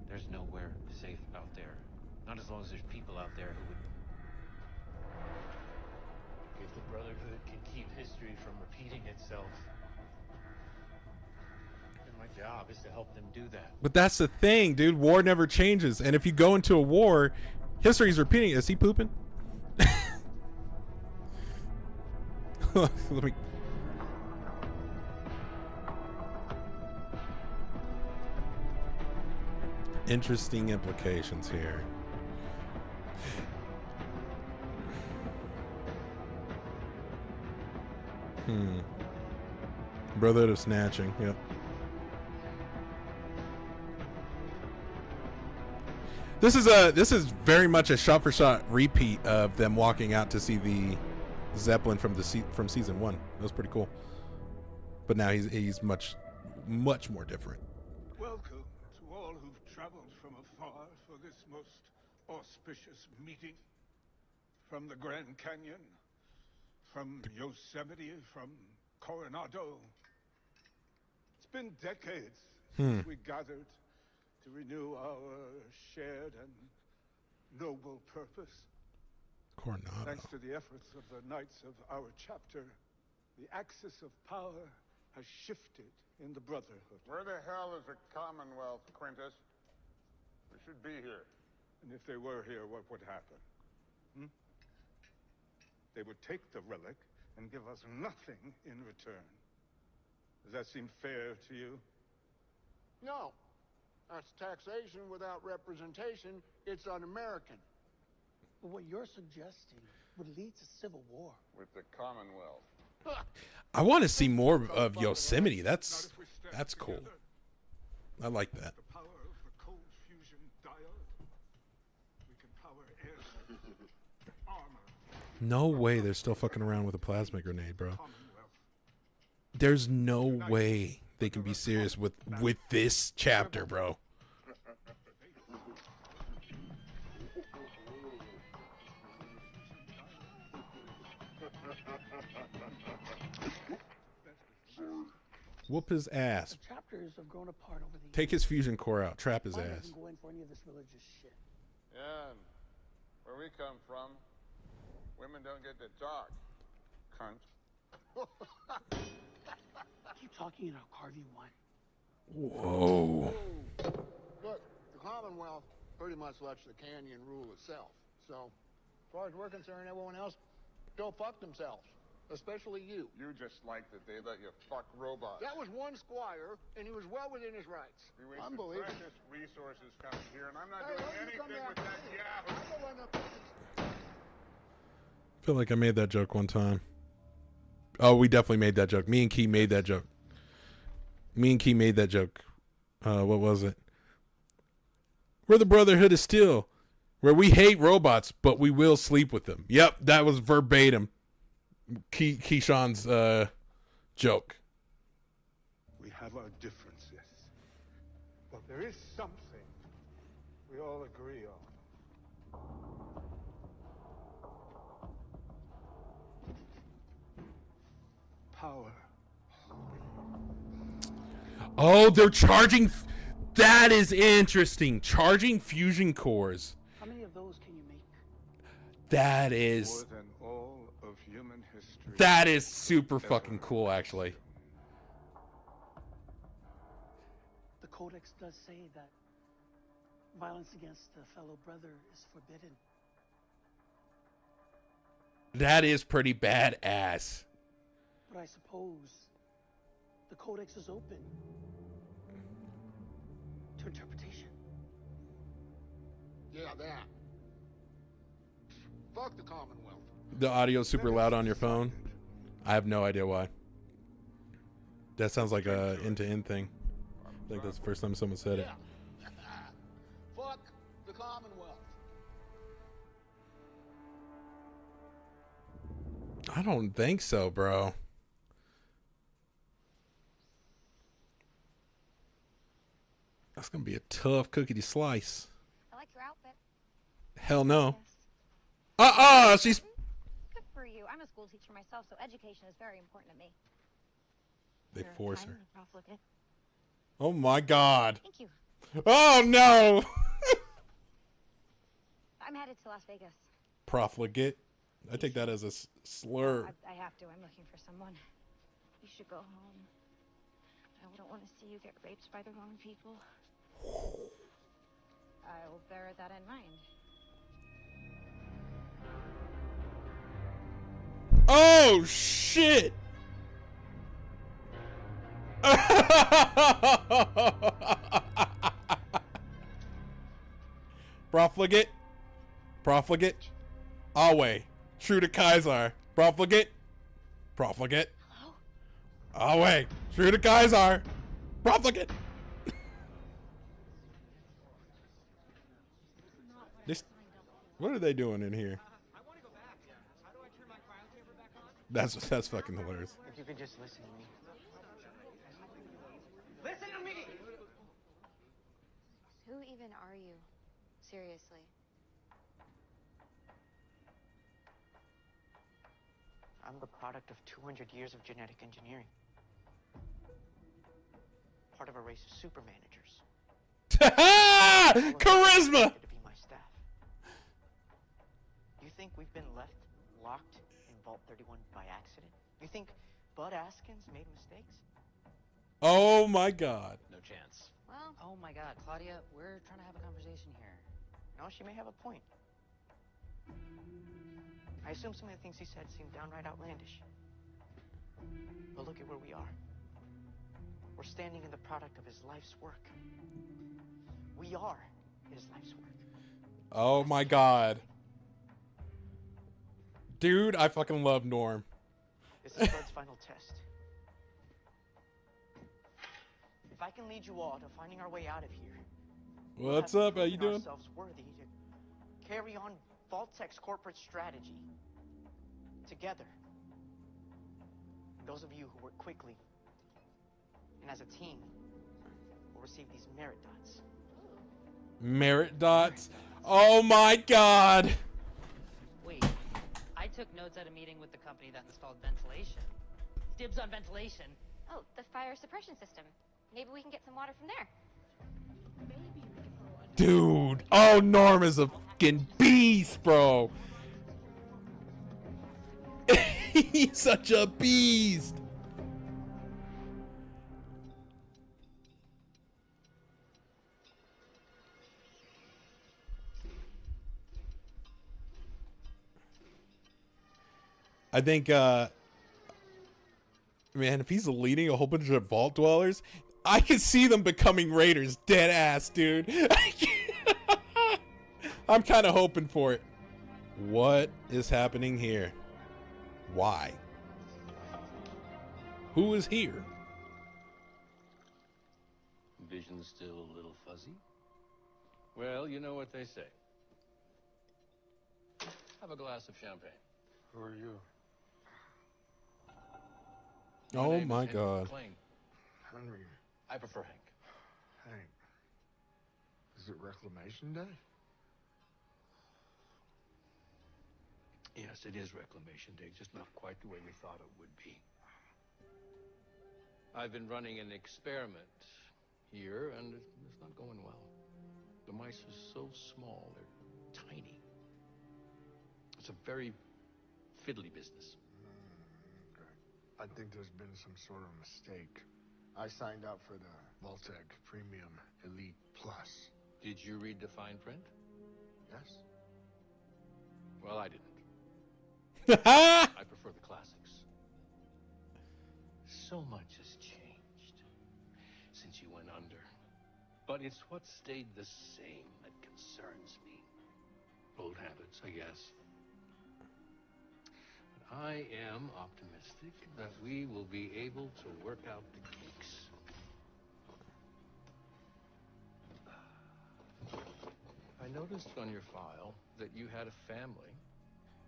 There's nowhere safe out there. Not as long as there's people out there who would. If the Brotherhood can keep history from repeating itself, then my job is to help them do that. But that's the thing, dude. War never changes, and if you go into a war, history's repeating. Is he pooping? Let me. Interesting implications here. Brotherhood of Snatching. Yep. This is very much a shot for shot repeat of them walking out to see the Zeppelin from season 1. That was pretty cool. But now he's much more different. Welcome to all who've traveled from afar for this most auspicious meeting. From the Grand Canyon, from Yosemite, from Coronado. It's been decades since we gathered to renew our shared and noble purpose. Coronado. Thanks to the efforts of the Knights of our chapter, the axis of power has shifted in the Brotherhood. Where the hell is the Commonwealth, Quintus? We should be here. And if they were here, what would happen? Hmm? They would take the relic and give us nothing in return. Does that seem fair to you? No. That's taxation without representation. It's un-American. But what you're suggesting would lead to civil war. With the Commonwealth. I want to see more of Yosemite. That's cool. I like that. The power of the cold fusion diode. We can power air, armor. No way they're still fucking around with a plasma grenade, bro. There's no way they can be serious with this chapter, bro. Whoop his ass. The chapters have grown apart over the years. Take his fusion core out. Trap his Mine ass. doesn't go in for any of this religious shit. Yeah, and where we come from, women don't get to talk. Cunt. Keep talking and I'll carve you one. Whoa. Look, the Commonwealth pretty much lets the canyon rule itself. So, as far as we're concerned, everyone else go fuck themselves. Especially you. You just like that they let you fuck robots. That was one squire, and he was well within his rights. We wasted Unbelievable. precious resources coming here, and I'm not Hey, doing why don't you come anything with after that me? yahoo. I go run up this- I feel like I made that joke one time. Oh, we definitely made that joke. Me and Key made that joke. What was it? We're the Brotherhood of Steel, where we hate robots, but we will sleep with them. Yep, that was verbatim. Keyshawn's joke. We have our differences, but there is something we all agree on. Power. Oh, they're charging. That is interesting. Charging fusion cores. How many of those can you make? That is. More than all of human history. That is super fucking cool, actually. The Codex does say that violence against a fellow brother is forbidden. That is pretty badass. But I suppose the Codex is open to interpretation. Yeah, that. Fuck the Commonwealth. The audio's super loud on your phone. I have no idea why. That sounds like a end-to-end thing. I think that's the first time someone said it. Fuck the Commonwealth. I don't think so, bro. That's gonna be a tough cookie to slice. I like your outfit. Hell no. She's. Good for you. I'm a school teacher myself, so education is very important to me. They You're force kind her. and profligate. Oh my god. Thank you. Oh no. I'm headed to Las Vegas. Profligate. I take that as a slur. I have to. I'm looking for someone. You should go home. I don't want to see you get raped by the wrong people. I will bear that in mind. Oh shit. Profligate. Profligate. Always. True to Kaiser. Profligate. Profligate. Always. True to Kaiser. Profligate. What are they doing in here? That's fucking hilarious. If you could just listen to me. Listen to me! Who even are you? Seriously. I'm the product of 200 years of genetic engineering. Part of a race of super managers. Charisma! To be my staff. You think we've been left locked in Vault 31 by accident? You think Bud Askins made mistakes? Oh my god. No chance. Well, oh my god, Claudia, we're trying to have a conversation here. know, she may have a point. I assume some of the things he said seemed downright outlandish. But look at where we are. We're standing in the product of his life's work. We are his life's work. Oh my god. Dude, I fucking love Norm. This is Bud's final test. If I can lead you all to finding our way out of here. What's up? How you doing? Ourselves worthy to carry on Vault-Tec's corporate strategy together. Those of you who work quickly and as a team will receive these merit dots. Merit dots? Oh my god! Wait, I took notes at a meeting with the company that installed ventilation. Dibs on ventilation. Oh, the fire suppression system. Maybe we can get some water from there. Dude! Oh, Norm is a fucking beast, bro! He's such a beast! I think, man, if he's leading a whole bunch of vault dwellers, I can see them becoming raiders, dead ass, dude. I'm kind of hoping for it. What is happening here? Why? Who is here? Vision's still a little fuzzy? Well, you know what they say. Have a glass of champagne. Who are you? Oh my god. Henry. I prefer Hank. Hank. Is it Reclamation Day? Yes, it is Reclamation Day, just not quite the way we thought it would be. I've been running an experiment here, and it's not going well. The mice are so small, they're tiny. It's a very fiddly business. I think there's been some sort of mistake. I signed up for the Vault-Tec Premium Elite Plus. Did you read the fine print? Yes. Well, I didn't. I prefer the classics. So much has changed since you went under. But it's what stayed the same that concerns me. Old habits, I guess. But I am optimistic that we will be able to work out the kinks. I noticed on your file that you had a family,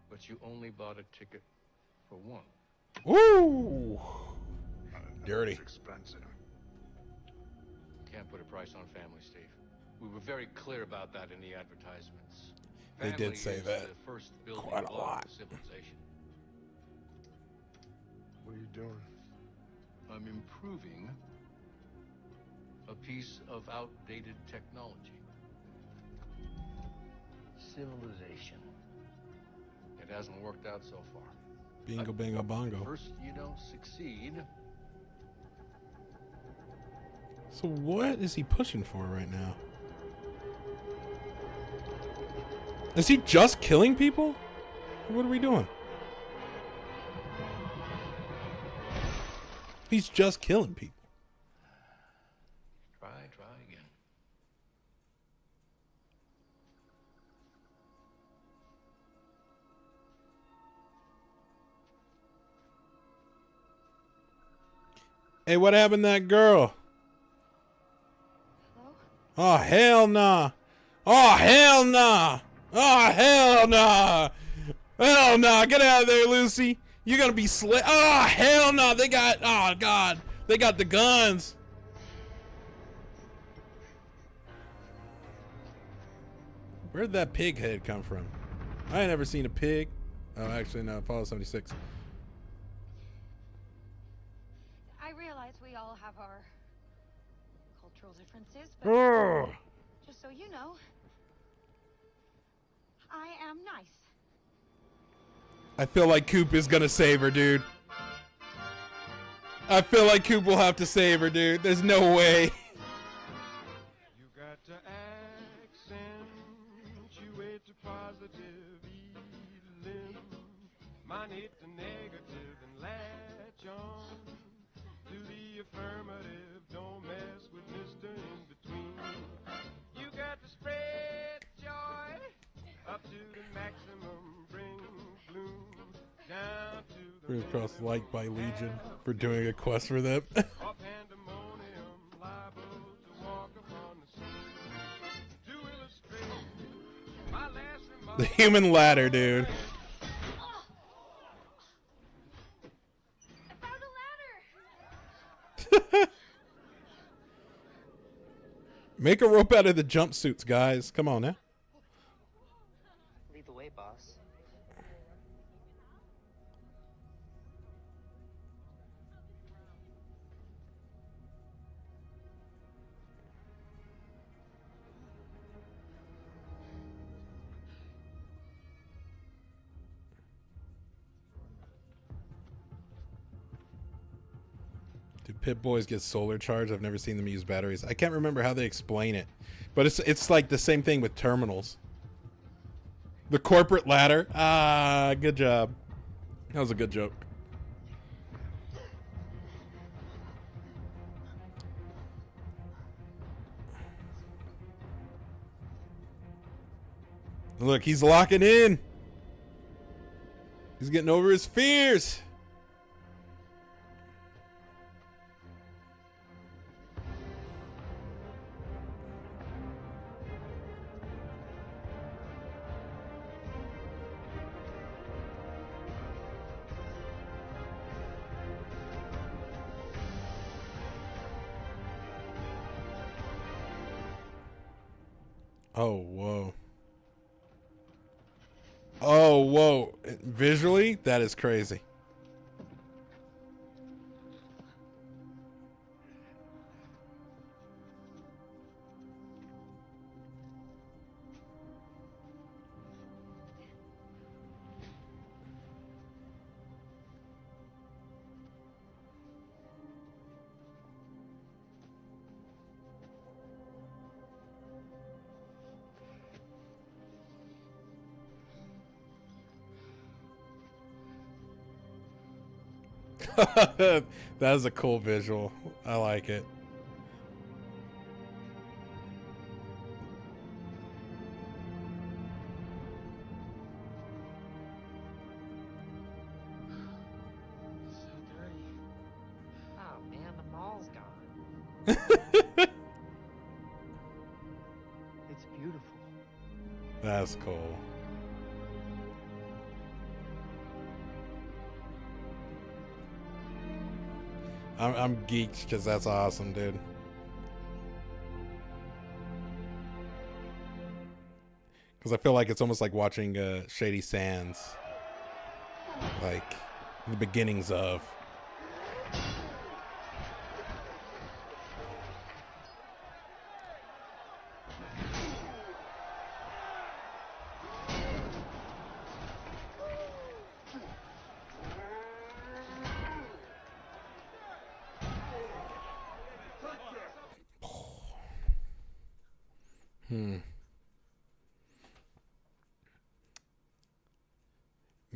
but you only bought a ticket for one. Woo! Dirty. It's expensive. Can't put a price on family, Steve. We were very clear about that in the advertisements. They Family did say is that the first building quite a block lot. of civilization. What are you doing? I'm improving a piece of outdated technology. Civilization. It hasn't worked out so far. Bingo, bingo, bongo. First, you don't succeed. So what is he pushing for right now? Is he just killing people? What are we doing? He's just killing people. Try again. Hey, what happened to that girl? Oh, hell nah. Oh, hell nah. Oh, hell nah. Hell nah. Get out of there, Lucy. You're gonna be Oh, hell nah. They got, oh, God. They got the guns. Where'd that pig head come from? I ain't never seen a pig. Oh, actually, no. Apollo 76. I realize we all have our cultural differences, but Ugh. just so you know, I am nice. I feel like Coop is gonna save her, dude. I feel like Coop will have to save her, dude. There's no way. You got to positive, elim. Mine hit the negative and latch on to the affirmative. Don't mess with Mr. In Between. You got to spread joy up to the maximum. Bring gloom down to the We're across like by Legion for doing a quest for them. of pandemonium, liable to walk upon the scene. To illustrate my last remark. The human ladder, dude. Make a rope out of the jumpsuits, guys. Come on now. Lead the way, boss. Do Pit Boys get solar charged? I've never seen them use batteries. I can't remember how they explain it, but it's like the same thing with terminals. The corporate ladder. Ah, good job. That was a good joke. Look, he's locking in. He's getting over his fears. Oh, whoa. Oh, whoa. Visually, that is crazy. That is a cool visual. I like it. So dirty. Oh man, the mall's gone. It's beautiful. That's cool. I'm geeked because that's awesome, dude. Because I feel like it's almost like watching Shady Sands, like the beginnings of.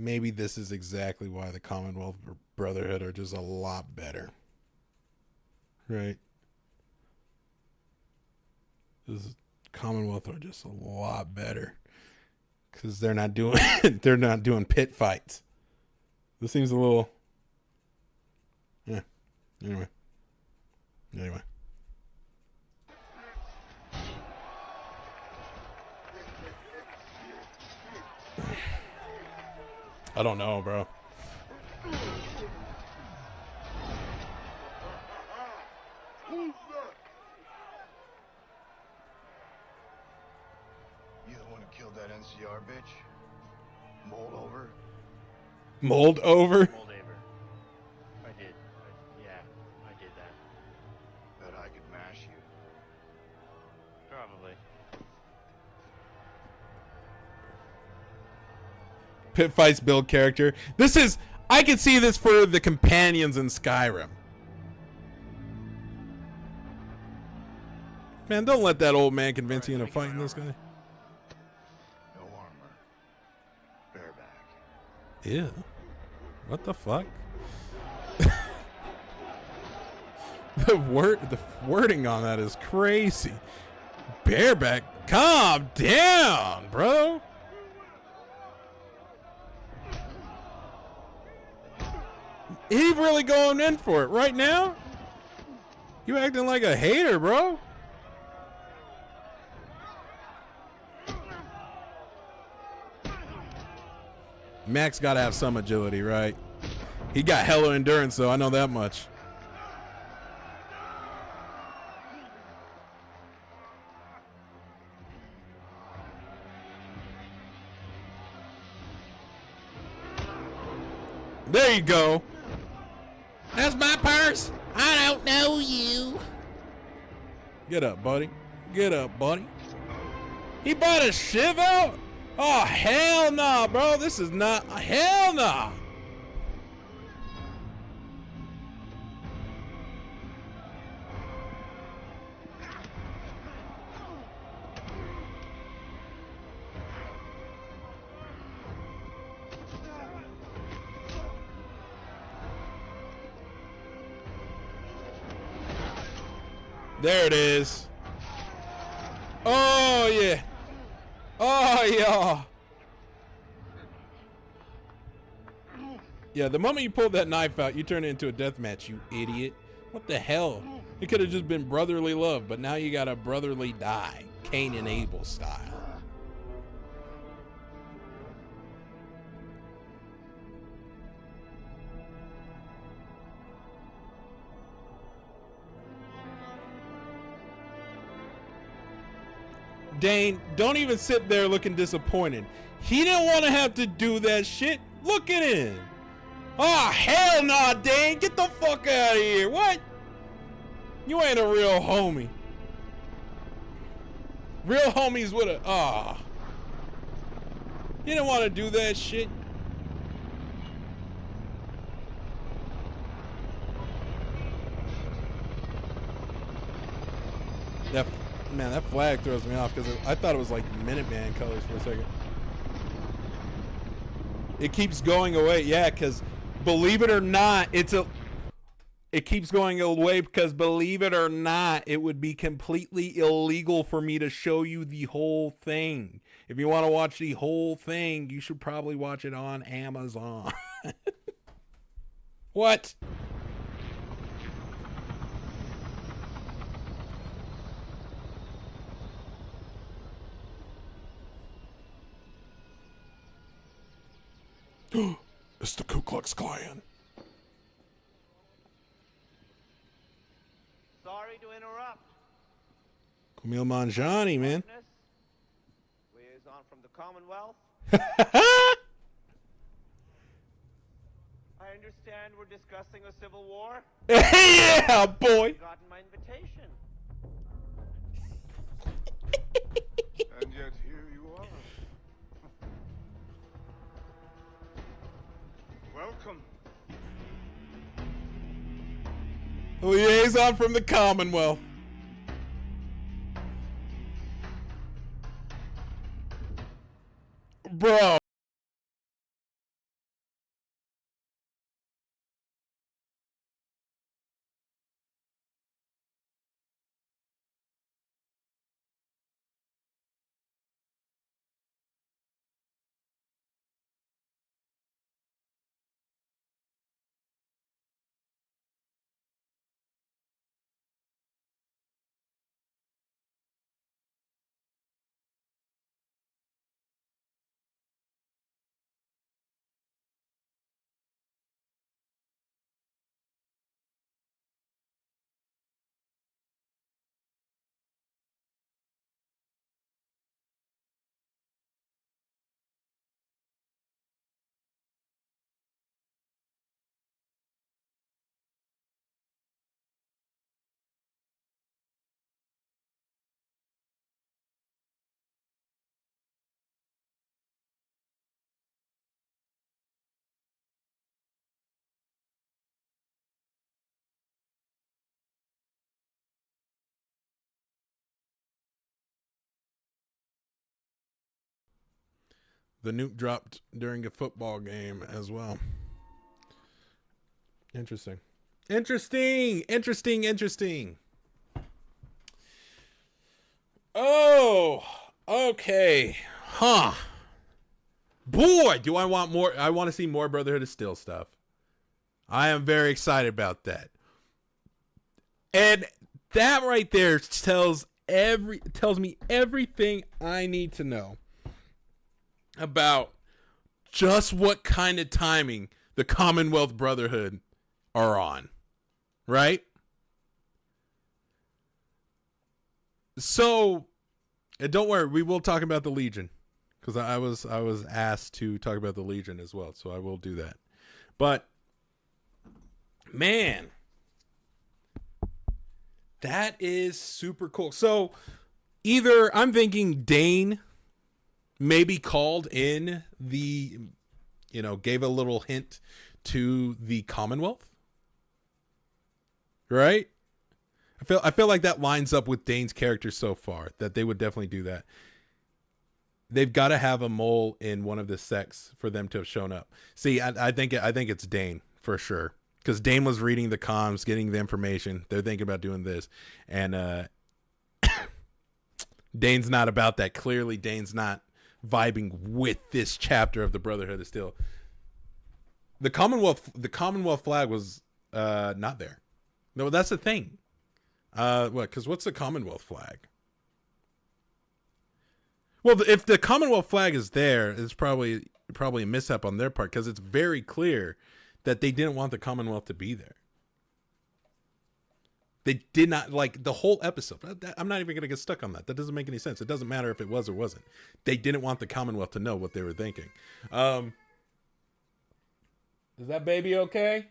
Maybe this is exactly why the Commonwealth Brotherhood are just a lot better. Right? This Commonwealth are just a lot better. Because they're not doing they're not doing pit fights. This seems a little Anyway. I don't know, bro. You the one who killed that NCR bitch? Mold over? Mold over? Mold over. I did. Yeah, I did that. Bet I could mash you. Probably. Pit fights build character. This is, I could see this for the companions in Skyrim. Man, don't let that old man convince you into fighting this guy. No armor. Ew. What the fuck? The wording on that is crazy. Bareback, calm down, bro. He really going in for it right now? You acting like a hater, bro. Max got to have some agility, right? He got hella endurance, though. I know that much. There you go. That's my purse. I don't know you. Get up, buddy. Get up, buddy. He bought a shiv out? Oh, hell nah, bro. This is not. Hell nah. There it is. Oh, yeah. Oh, yeah. Yeah, the moment you pulled that knife out, you turned it into a death match, you idiot. What the hell? It could have just been brotherly love, but now you got a brotherly die. Cain and Abel style. Dane, don't even sit there looking disappointed. He didn't want to have to do that shit. Look at him. Oh, hell nah, Dane. Get the fuck out of here. What? You ain't a real homie. Real homies would have... Ah. You didn't want to do that shit. Man, that flag throws me off because I thought it was like Minuteman colors for a second. It keeps going away. Yeah, because believe it or not, it keeps going away because believe it or not, it would be completely illegal for me to show you the whole thing. If you want to watch the whole thing, you should probably watch it on Amazon. What? It's the Ku Klux Klan. Sorry to interrupt. Kumail Nanjiani, man. Liaison from the Commonwealth. I understand we're discussing a civil war. Yeah, boy. I've gotten my invitation. And yet here you are. Welcome. Liaison from the Commonwealth. Bro. The nuke dropped during a football game as well. Interesting. Interesting. Oh, okay. Huh. Boy, do I want more. I want to see more Brotherhood of Steel stuff. I am very excited about that. And that right there tells me everything I need to know about just what kind of timing the Commonwealth Brotherhood are on, right? So, and don't worry, we will talk about the Legion, because I was asked to talk about the Legion as well, so I will do that. But man, that is super cool. So either I'm thinking Dane maybe called in gave a little hint to the Commonwealth, right? I feel like that lines up with Dane's character so far, that they would definitely do that. They've got to have a mole in one of the sects for them to have shown up. See, I think it's Dane for sure, because Dane was reading the comms, getting the information. They're thinking about doing this, and Dane's not about that. Clearly, Dane's not vibing with this chapter of the Brotherhood of Steel. The Commonwealth flag was not there. No, that's the thing. Because what's the Commonwealth flag? Well, if the Commonwealth flag is there, it's probably a mishap on their part, because it's very clear that they didn't want the Commonwealth to be there. They did not, like, the whole episode. I'm not even going to get stuck on that. That doesn't make any sense. It doesn't matter if it was or wasn't. They didn't want the Commonwealth to know what they were thinking. Is that baby okay?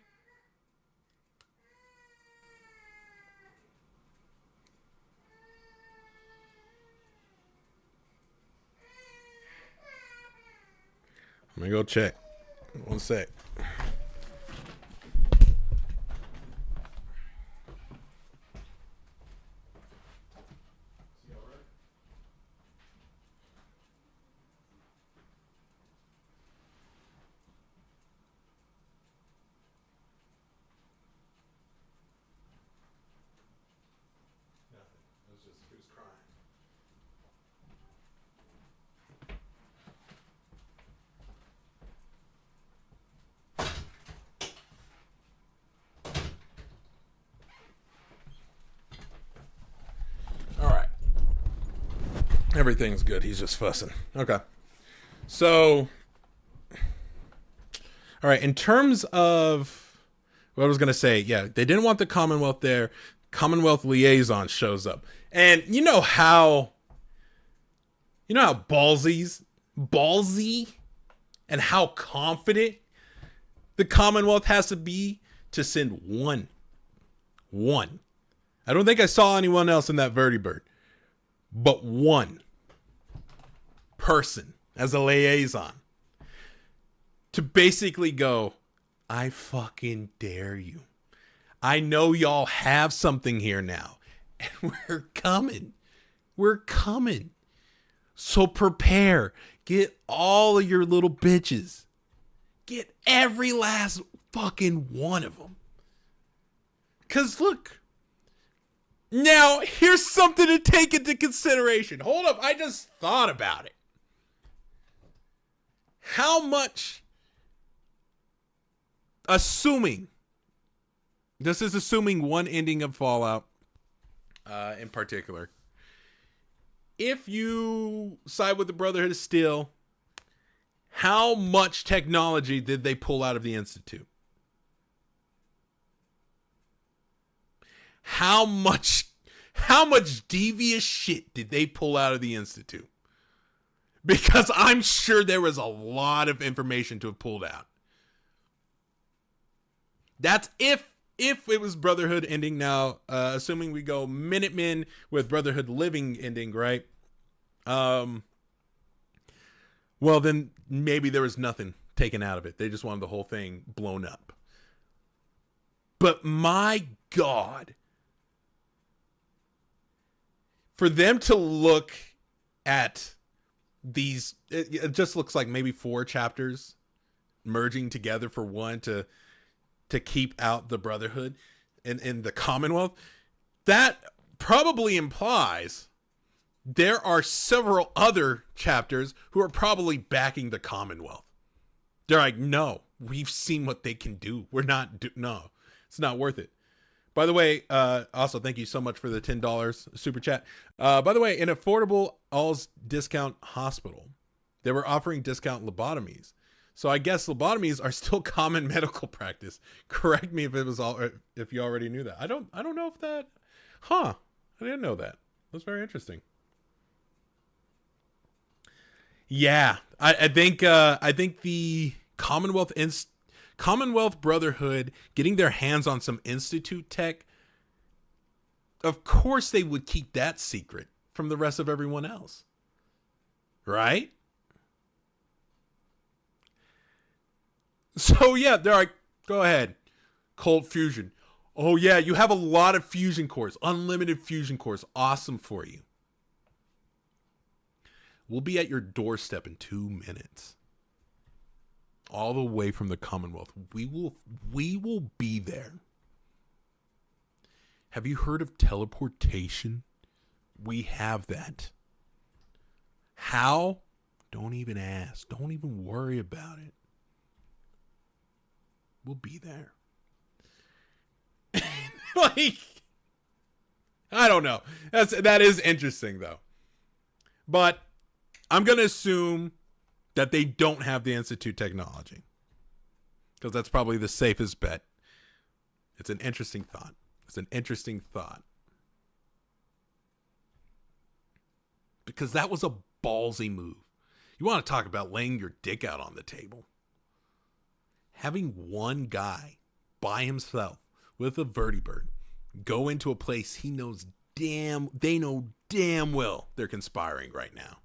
Let me go check. One sec. Everything's good. He's just fussing. Okay. So, all right. In terms of what I was going to say, yeah, they didn't want the Commonwealth there. Commonwealth liaison shows up. And you know how ballsy and how confident the Commonwealth has to be to send one. I don't think I saw anyone else in that vertibird, but one person as a liaison to basically go, I fucking dare you. I know y'all have something here now, and we're coming. So prepare. Get all of your little bitches. Get every last fucking one of them. 'Cause look, now here's something to take into consideration. Hold up, I just thought about it. How much, assuming, this is assuming one ending of Fallout in particular, if you side with the Brotherhood of Steel, how much technology did they pull out of the Institute? How much devious shit did they pull out of the Institute? Because I'm sure there was a lot of information to have pulled out. That's if it was Brotherhood ending. Now, assuming we go Minutemen with Brotherhood living ending, right? Well, then maybe there was nothing taken out of it. They just wanted the whole thing blown up. But my God, for them to look at it just looks like maybe 4 chapters merging together for one to keep out the Brotherhood in the Commonwealth. That probably implies there are several other chapters who are probably backing the Commonwealth. They're like, no, we've seen what they can do. No, it's not worth it. By the way, also, thank you so much for the $10 super chat. By the way, in Affordable All's Discount Hospital, they were offering discount lobotomies. So I guess lobotomies are still common medical practice. Correct me if you already knew that. I don't know if that, I didn't know that. That's very interesting. Yeah, I think the Commonwealth Brotherhood getting their hands on some Institute tech, of course they would keep that secret from the rest of everyone else. Right? So yeah, they're like, go ahead. Cold fusion. Oh yeah, you have a lot of fusion cores. Unlimited fusion cores. Awesome for you. We'll be at your doorstep in 2 minutes. All the way from the Commonwealth. We will be there. Have you heard of teleportation? We have that. How? Don't even ask. Don't even worry about it. We'll be there. Like, I don't know. That is interesting though. But I'm going to assume that they don't have the Institute technology, because that's probably the safest bet. It's an interesting thought. Because that was a ballsy move. You want to talk about laying your dick out on the table. Having one guy by himself with a vertibird go into a place they know damn well they're conspiring right now.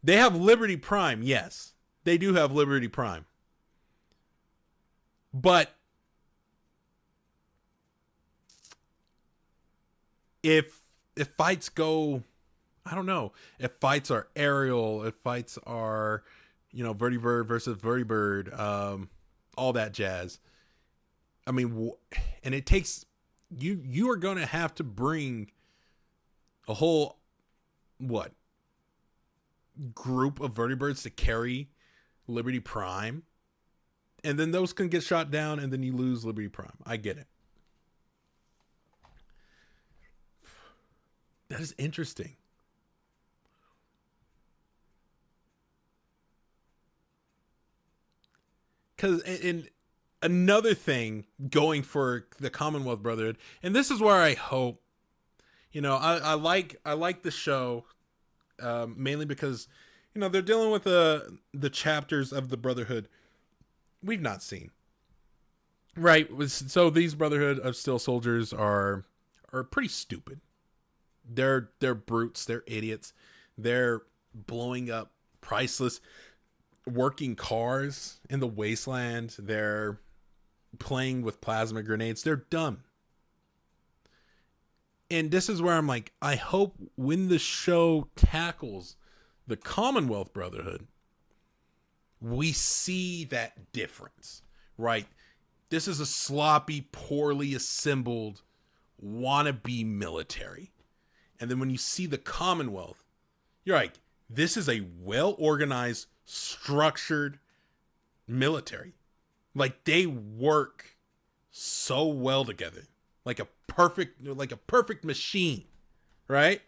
They have Liberty Prime, yes. They do have Liberty Prime. But if fights go, I don't know, if fights are aerial, if fights are, Vertibird versus Vertibird, all that jazz. I mean, and it takes, you are going to have to bring a whole, group of Vertibirds to carry Liberty Prime. And then those can get shot down and then you lose Liberty Prime. I get it. That is interesting. Because in another thing going for the Commonwealth Brotherhood, and this is where I hope, I like the show, mainly because, they're dealing with the chapters of the Brotherhood we've not seen. Right. So these Brotherhood of Steel Soldiers are pretty stupid. They're brutes. They're idiots. They're blowing up priceless working cars in the wasteland. They're playing with plasma grenades. They're dumb. And this is where I'm like, I hope when the show tackles the Commonwealth Brotherhood, we see that difference, right? This is a sloppy, poorly assembled wannabe military. And then when you see the Commonwealth, you're like, this is a well-organized, structured military. Like, they work so well together. Like a perfect machine, right?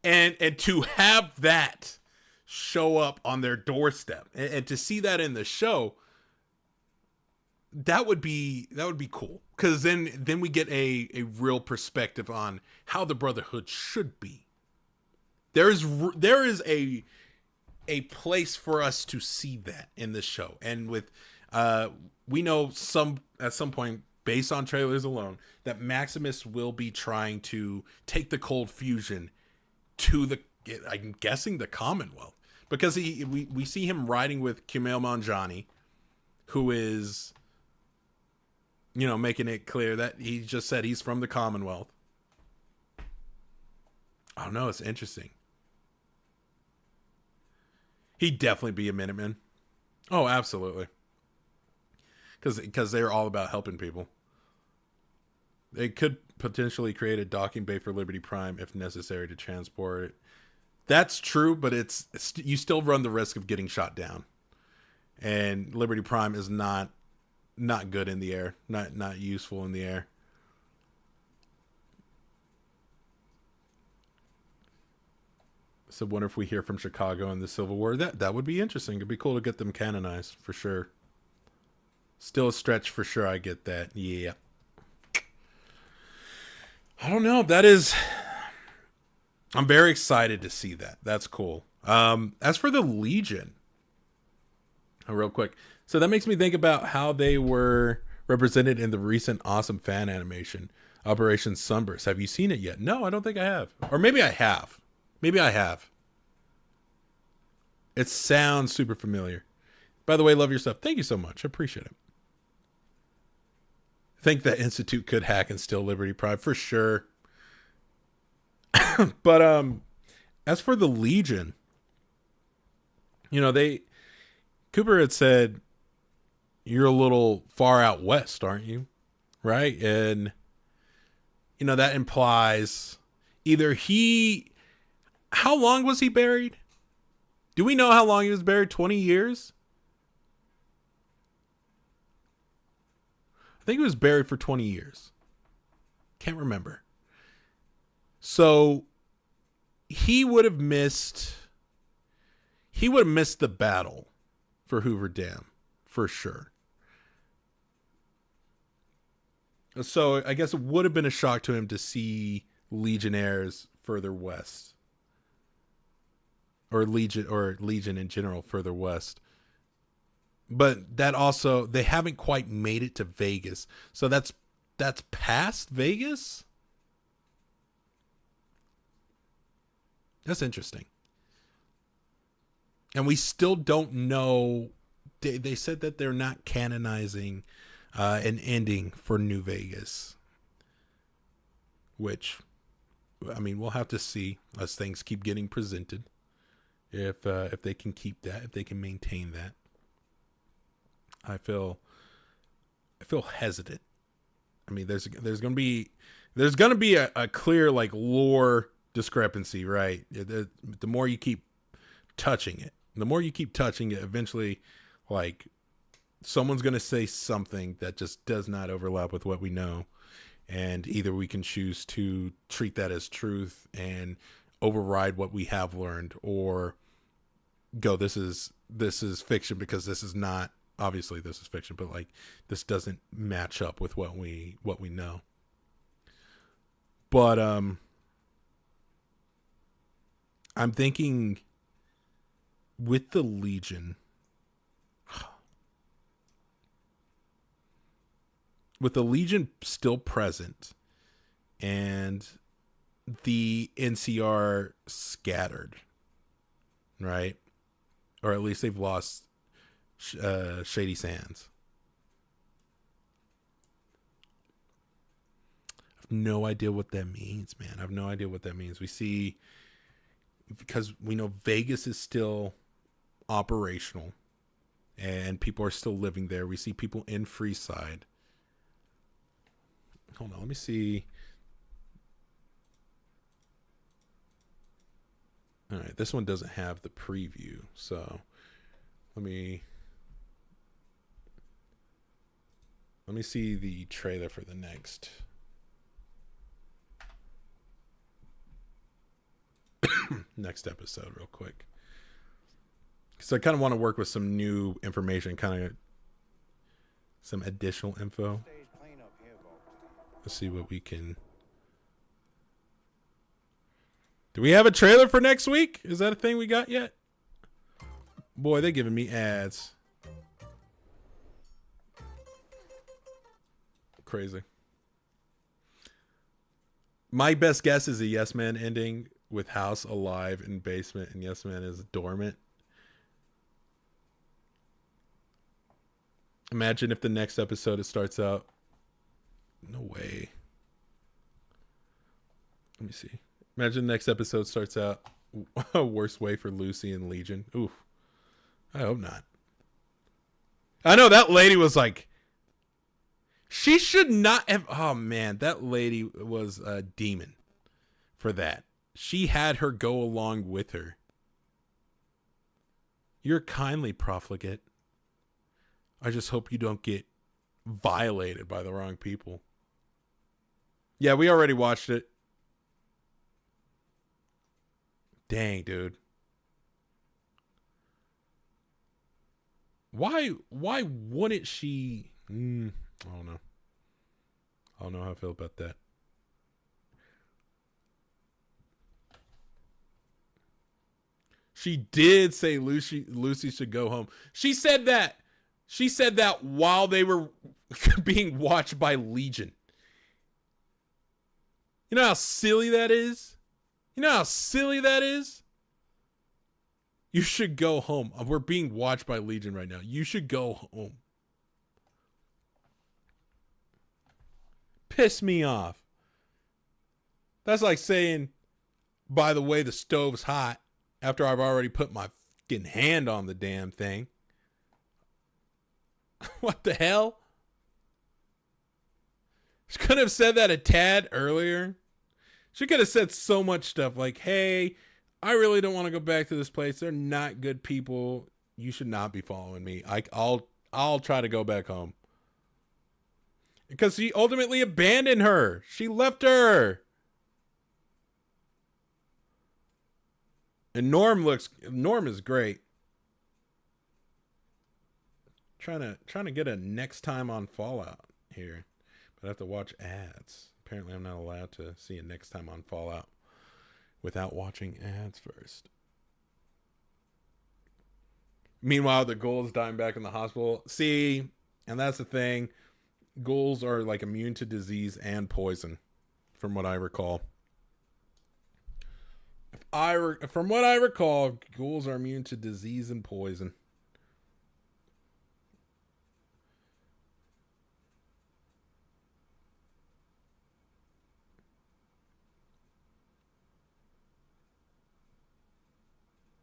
And to have that show up on their doorstep and to see that in the show, that would be cool, because then we get a real perspective on how the Brotherhood should be. There is a place for us to see that in this show, and with we know at some point, based on trailers alone, that Maximus will be trying to take the cold fusion to I'm guessing the Commonwealth, because we see him riding with Kumail Nanjiani, who is, making it clear that he just said he's from the Commonwealth. I don't know. It's interesting. He'd definitely be a Minuteman. Oh, absolutely. Because they're all about helping people. They could potentially create a docking bay for Liberty Prime if necessary to transport it. That's true, but you still run the risk of getting shot down. And Liberty Prime is not good in the air, not useful in the air. So wonder if we hear from Chicago in the Civil War. That would be interesting. It'd be cool to get them canonized for sure. Still a stretch for sure. I get that. Yeah. I don't know. I'm very excited to see that. That's cool. As for the Legion, real quick. So that makes me think about how they were represented in the recent awesome fan animation, Operation Sunburst. Have you seen it yet? No, I don't think I have. Or maybe I have. It sounds super familiar. By the way, love your stuff. Thank you so much. I appreciate it. I think that Institute could hack and steal Liberty Prime for sure. But as for the Legion, Cooper had said, you're a little far out west, aren't you? Right? And that implies either how long was he buried? Do we know how long he was buried? 20 years? I think he was buried for 20 years. Can't remember. So he would have missed the battle for Hoover Dam for sure. So I guess it would have been a shock to him to see Legionnaires further west. Or Legion in general further west. But that also, they haven't quite made it to Vegas. So that's past Vegas? That's interesting. And we still don't know. They said that they're not canonizing an ending for New Vegas. Which, I mean, we'll have to see as things keep getting presented. If they can keep that, if they can maintain that. I feel hesitant. I mean, there's gonna be a clear like lore discrepancy, right? The more you keep touching it, eventually, like, someone's gonna say something that just does not overlap with what we know, and either we can choose to treat that as truth and override what we have learned, or go, this is fiction because this is not. Obviously this is fiction, but like this doesn't match up with what we know. But I'm thinking with the Legion, still present and the NCR scattered, right? Or at least they've lost Shady Sands. I have no idea what that means, man. I have no idea what that means. We see, because we know Vegas is still operational and people are still living there. We see people in Freeside. Hold on, let me see. All right, this one doesn't have the preview, so let me see the trailer for the next episode real quick. So I kind of want to work with some new information, kind of some additional info. Let's see what we can. Do we have a trailer for next week? Is that a thing we got yet? Boy, they're giving me ads. Crazy. My best guess is a Yes Man ending with House alive in basement and Yes Man is dormant. Imagine if the next episode it starts out. No way. Let me see. Imagine the next episode starts out a worse way for Lucy and Legion. Oof. I hope not. I know that lady was like, she should not have. Oh man, that lady was a demon for that. She had her go along with her. You're kindly profligate. I just hope you don't get violated by the wrong people. Yeah, we already watched it. Dang, dude. Why wouldn't she? I don't know. I don't know how I feel about that. She did say Lucy should go home. She said that. She said that while they were being watched by Legion. You know how silly that is? You know how silly that is? You should go home. We're being watched by Legion right now. You should go home. Piss me off. That's like saying, by the way, the stove's hot after I've already put my fucking hand on the damn thing. What the hell? She could have said that a tad earlier. She could have said so much stuff like, hey, I really don't want to go back to this place. They're not good people. You should not be following me. I'll try to go back home. Because she ultimately abandoned her. She left her. And Norm is great. Trying to get a next time on Fallout here. But I have to watch ads. Apparently I'm not allowed to see a next time on Fallout without watching ads first. Meanwhile, the ghoul is dying back in the hospital. See, and that's the thing. Ghouls are like immune to disease and poison, from what I recall. From what I recall, ghouls are immune to disease and poison.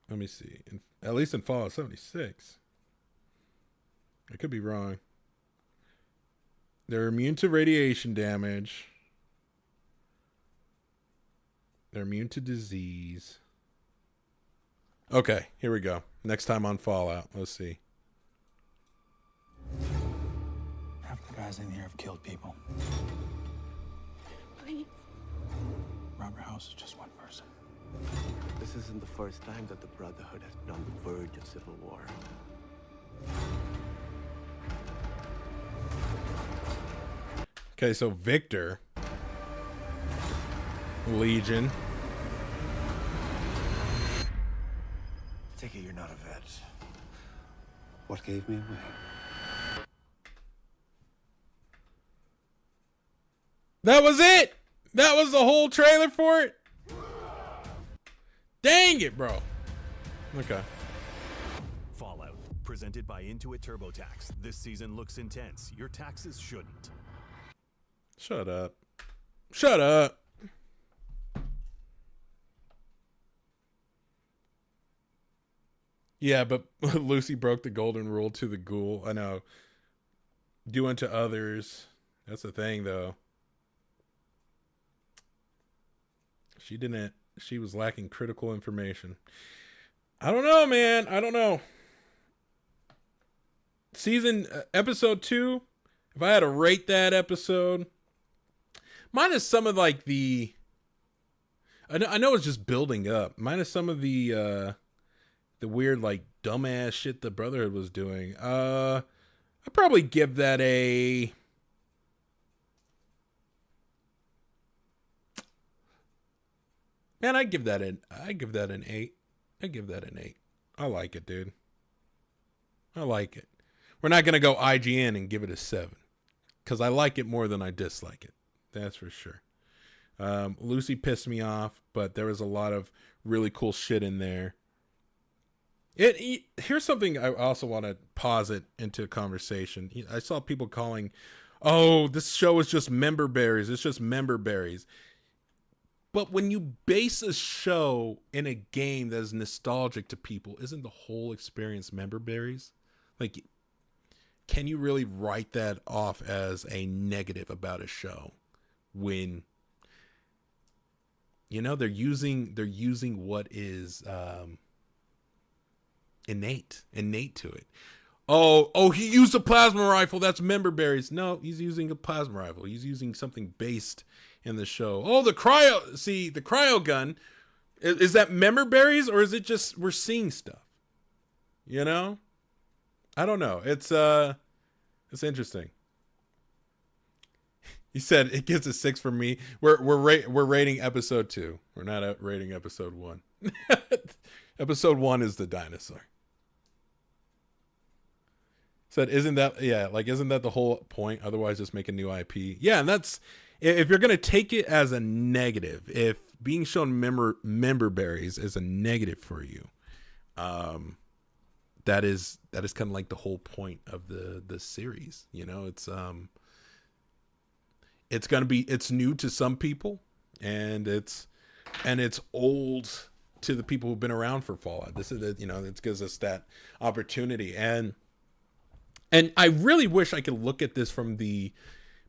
Let me see. At least in Fallout 76. I could be wrong. They're immune to radiation damage. They're immune to disease. Okay, here we go. Next time on Fallout. Let's see. Half the guys in here have killed people. Please. Robert House is just one person. This isn't the first time that the Brotherhood has been on the verge of civil war. Okay, so Victor. Legion. Take it you're not a vet. What gave me away? That was it! That was the whole trailer for it? Dang it, bro. Okay. Fallout, presented by Intuit TurboTax. This season looks intense. Your taxes shouldn't. Shut up. Shut up. Yeah, but Lucy broke the golden rule to the ghoul. I know. Do unto others. That's the thing, though. She didn't. She was lacking critical information. I don't know, man. I don't know. Episode 2, if I had to rate that episode, minus some of like the, I know it's just building up, minus some of the weird like dumbass shit the Brotherhood was doing, I'd probably give that a, man, I'd give that an 8. I'd give that an 8. I like it, dude. I like it. We're not going to go IGN and give it a 7. Because I like it more than I dislike it. That's for sure. Lucy pissed me off, but there was a lot of really cool shit in there. Here's something I also want to posit into a conversation. I saw people calling, oh, this show is just member berries. It's just member berries. But when you base a show in a game that is nostalgic to people, isn't the whole experience member berries? Like, can you really write that off as a negative about a show when, you know, they're using what is innate to it? Oh, he used a plasma rifle. That's member berries. No, he's using a plasma rifle. He's using something based in the show. Oh, the cryo gun. Is that member berries, or is it just we're seeing stuff? You know? I don't know. It's interesting. He said it gives a 6 for me. We're rating episode 2. We're not rating episode 1. Episode 1 is the dinosaur. Said, isn't that the whole point? Otherwise, just make a new IP. Yeah, and that's, if you're gonna take it as a negative, if being shown member berries is a negative for you, that is kind of like the whole point of the series. You know, it's new to some people, and it's old to the people who've been around for Fallout. This is, you know, it gives us that opportunity. And I really wish I could look at this from the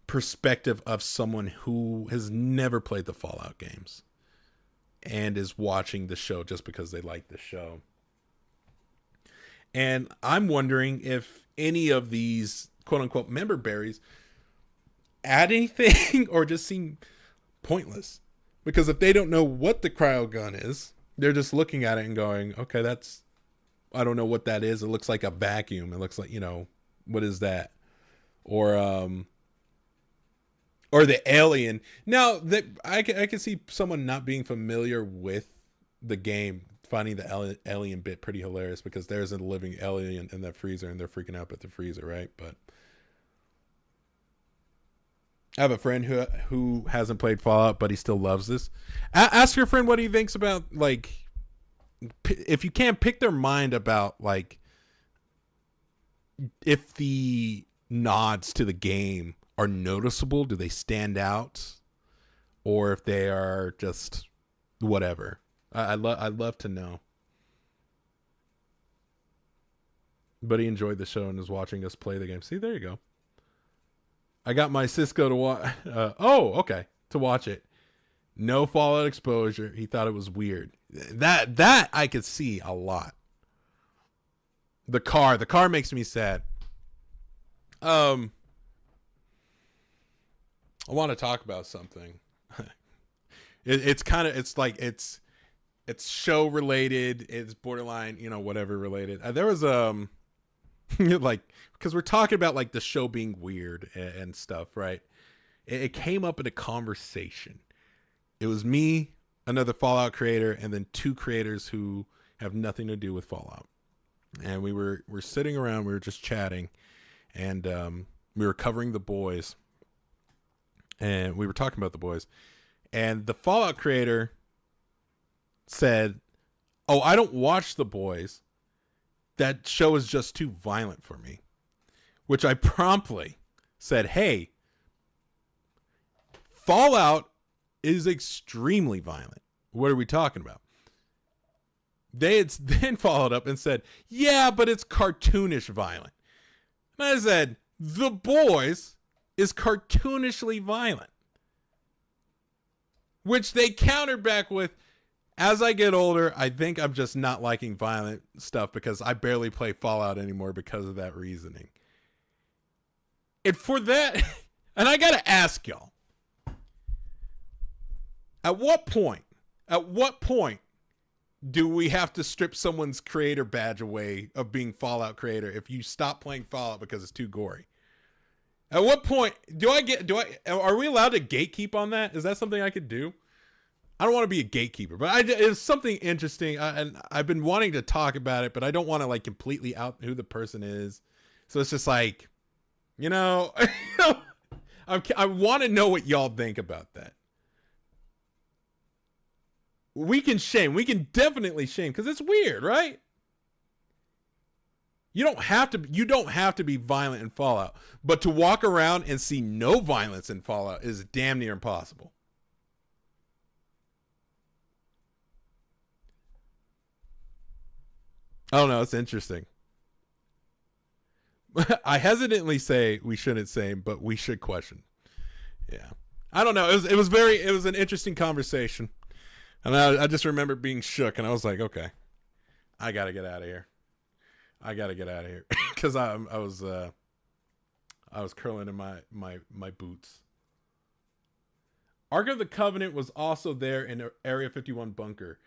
perspective of someone who has never played the Fallout games and is watching the show just because they like the show. And I'm wondering if any of these quote unquote member berries add anything or just seem pointless. Because if they don't know what the cryo gun is, they're just looking at it and going, okay, I don't know what that is. It looks like a vacuum. It looks like, you know, what is that? Or the alien. Now that I can see someone not being familiar with the game finding the alien bit pretty hilarious, because there's a living alien in that freezer and they're freaking out at the freezer, right? But I have a friend who hasn't played Fallout, but he still loves this. Ask your friend what he thinks about, like, if you can't pick their mind about, like, if the nods to the game are noticeable, do they stand out, or if they are just whatever. I'd love to know. But he enjoyed the show and is watching us play the game. See, there you go. I got my Cisco to watch. To watch it. No Fallout exposure. He thought it was weird. That I could see a lot. The car makes me sad. I want to talk about something. It's show related. It's borderline, you know, whatever related. There was like, because we're talking about like the show being weird and stuff, right? It came up in a conversation. It was me, another Fallout creator, and then 2 creators who have nothing to do with Fallout. And we're sitting around, we were just chatting, and we were covering The Boys, and we were talking about The Boys, and the Fallout creator said, "Oh, I don't watch The Boys. That show is just too violent for me." Which I promptly said, "Hey, Fallout is extremely violent. What are we talking about?" They had then followed up and said, "Yeah, but it's cartoonish violent." And I said, The Boys is cartoonishly violent. Which they countered back with, "As I get older, I think I'm just not liking violent stuff because I barely play Fallout anymore because of that reasoning." And for that, and I got to ask y'all, at what point do we have to strip someone's creator badge away of being Fallout creator if you stop playing Fallout because it's too gory? At what point are we allowed to gatekeep on that? Is that something I could do? I don't want to be a gatekeeper, but it's something interesting, and I've been wanting to talk about it, but I don't want to like completely out who the person is. So it's just like, you know, I want to know what y'all think about that. We can definitely shame, because it's weird, right? You don't have to be violent in Fallout, but to walk around and see no violence in Fallout is damn near impossible. I don't know. It's interesting. I hesitantly say we shouldn't say, but we should question. Yeah. I don't know. It was an interesting conversation. And I just remember being shook, and I was like, okay, I got to get out of here. Because I was curling in my boots. Ark of the Covenant was also there in Area 51 bunker.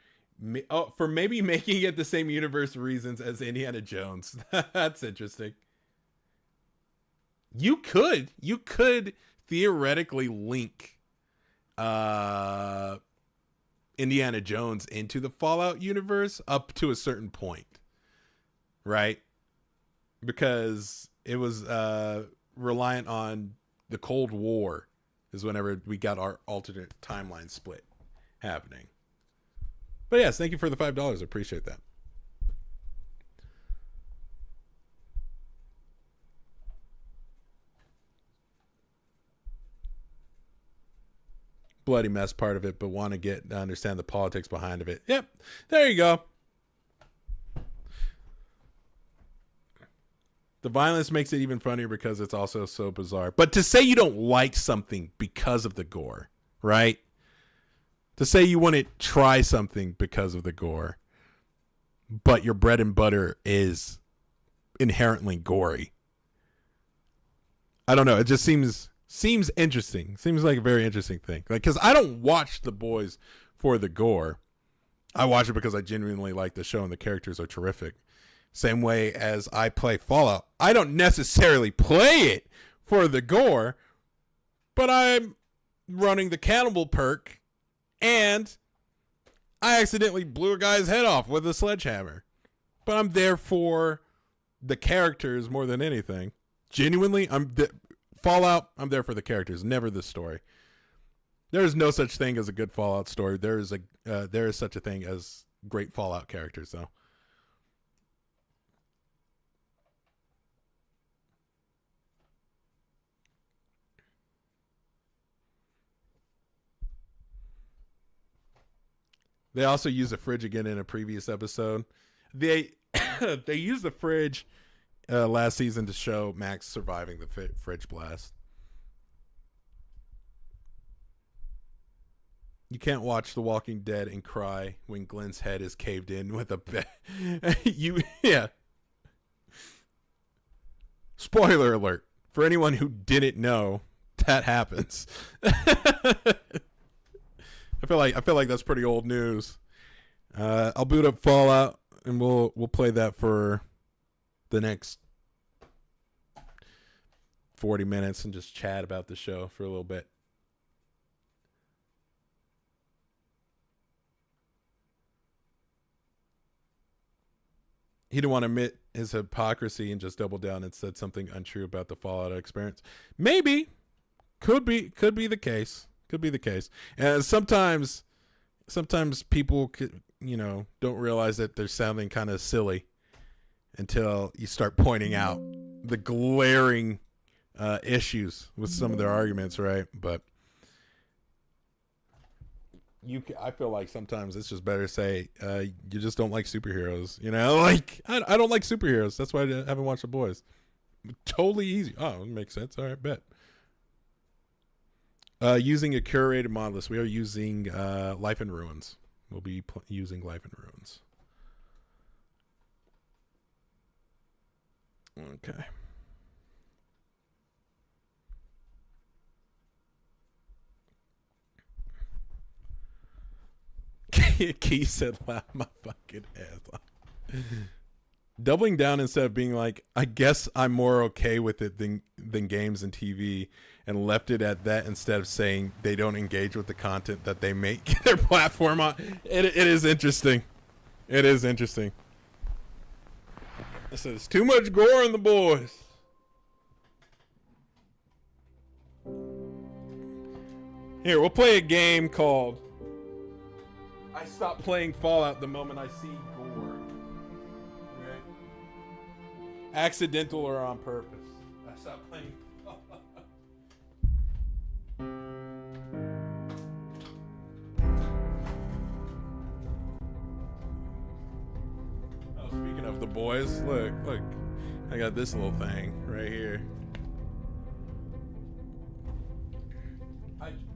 For maybe making it the same universe reasons as Indiana Jones. That's interesting. You could theoretically link Indiana Jones into the Fallout universe up to a certain point, right? Because it was reliant on the Cold War is whenever we got our alternate timeline split happening. But yes, thank you for the $5. I appreciate that. Bloody mess part of it, but want to understand the politics behind of it. Yep, there you go. The violence makes it even funnier because it's also so bizarre. But to say you don't like something because of the gore, right? To say you want to try something because of the gore, but your bread and butter is inherently gory. I don't know. It just seems interesting. Seems like a very interesting thing. Like, because I don't watch The Boys for the gore. I watch it because I genuinely like the show and the characters are terrific. Same way as I play Fallout. I don't necessarily play it for the gore, but I'm running the cannibal perk and I accidentally blew a guy's head off with a sledgehammer. But I'm there for the characters more than anything. Genuinely, Fallout, I'm there for the characters, never the story. There is no such thing as a good Fallout story. There is such a thing as great Fallout characters, though. They also use the fridge again in a previous episode. They used the fridge last season to show Max surviving the fridge blast. You can't watch The Walking Dead and cry when Glenn's head is caved in with a bed. Yeah. Spoiler alert. For anyone who didn't know, that happens. I feel like that's pretty old news. I'll boot up Fallout and we'll play that for the next 40 minutes and just chat about the show for a little bit. He didn't want to admit his hypocrisy and just double down and said something untrue about the Fallout experience. Maybe. Could be the case. Could be the case. And sometimes people could, don't realize that they're sounding kind of silly until you start pointing out the glaring issues with some of their arguments, right? But I feel like sometimes it's just better to say you just don't like superheroes. Like I don't like superheroes. That's why I haven't watched The Boys. Totally easy. Oh, it makes sense. All right, bet. Using a curated mod list, we are using Life in Ruins. We'll be using Life in Ruins. Okay. Key said, laugh my fucking ass off. Doubling down instead of being like, I guess I'm more okay with it than games and TV, and left it at that instead of saying they don't engage with the content that they make their platform on. It is interesting. It is interesting. I said, it's too much gore in The Boys. Here, we'll play a game called I Stop Playing Fallout the Moment I See Gore. Okay? Accidental or on purpose. I stop playing Fallout. Oh, speaking of of the boys. Look. I got this little thing right here.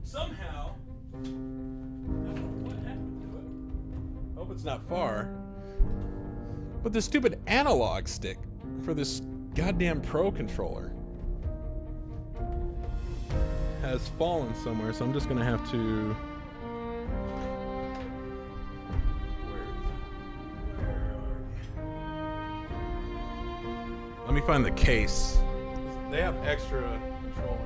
Somehow, I don't know what happened to it. Hope it's not far. But the stupid analog stick for this goddamn Pro controller has fallen somewhere, so I'm just gonna have to. Let me find the case. They have extra controllers.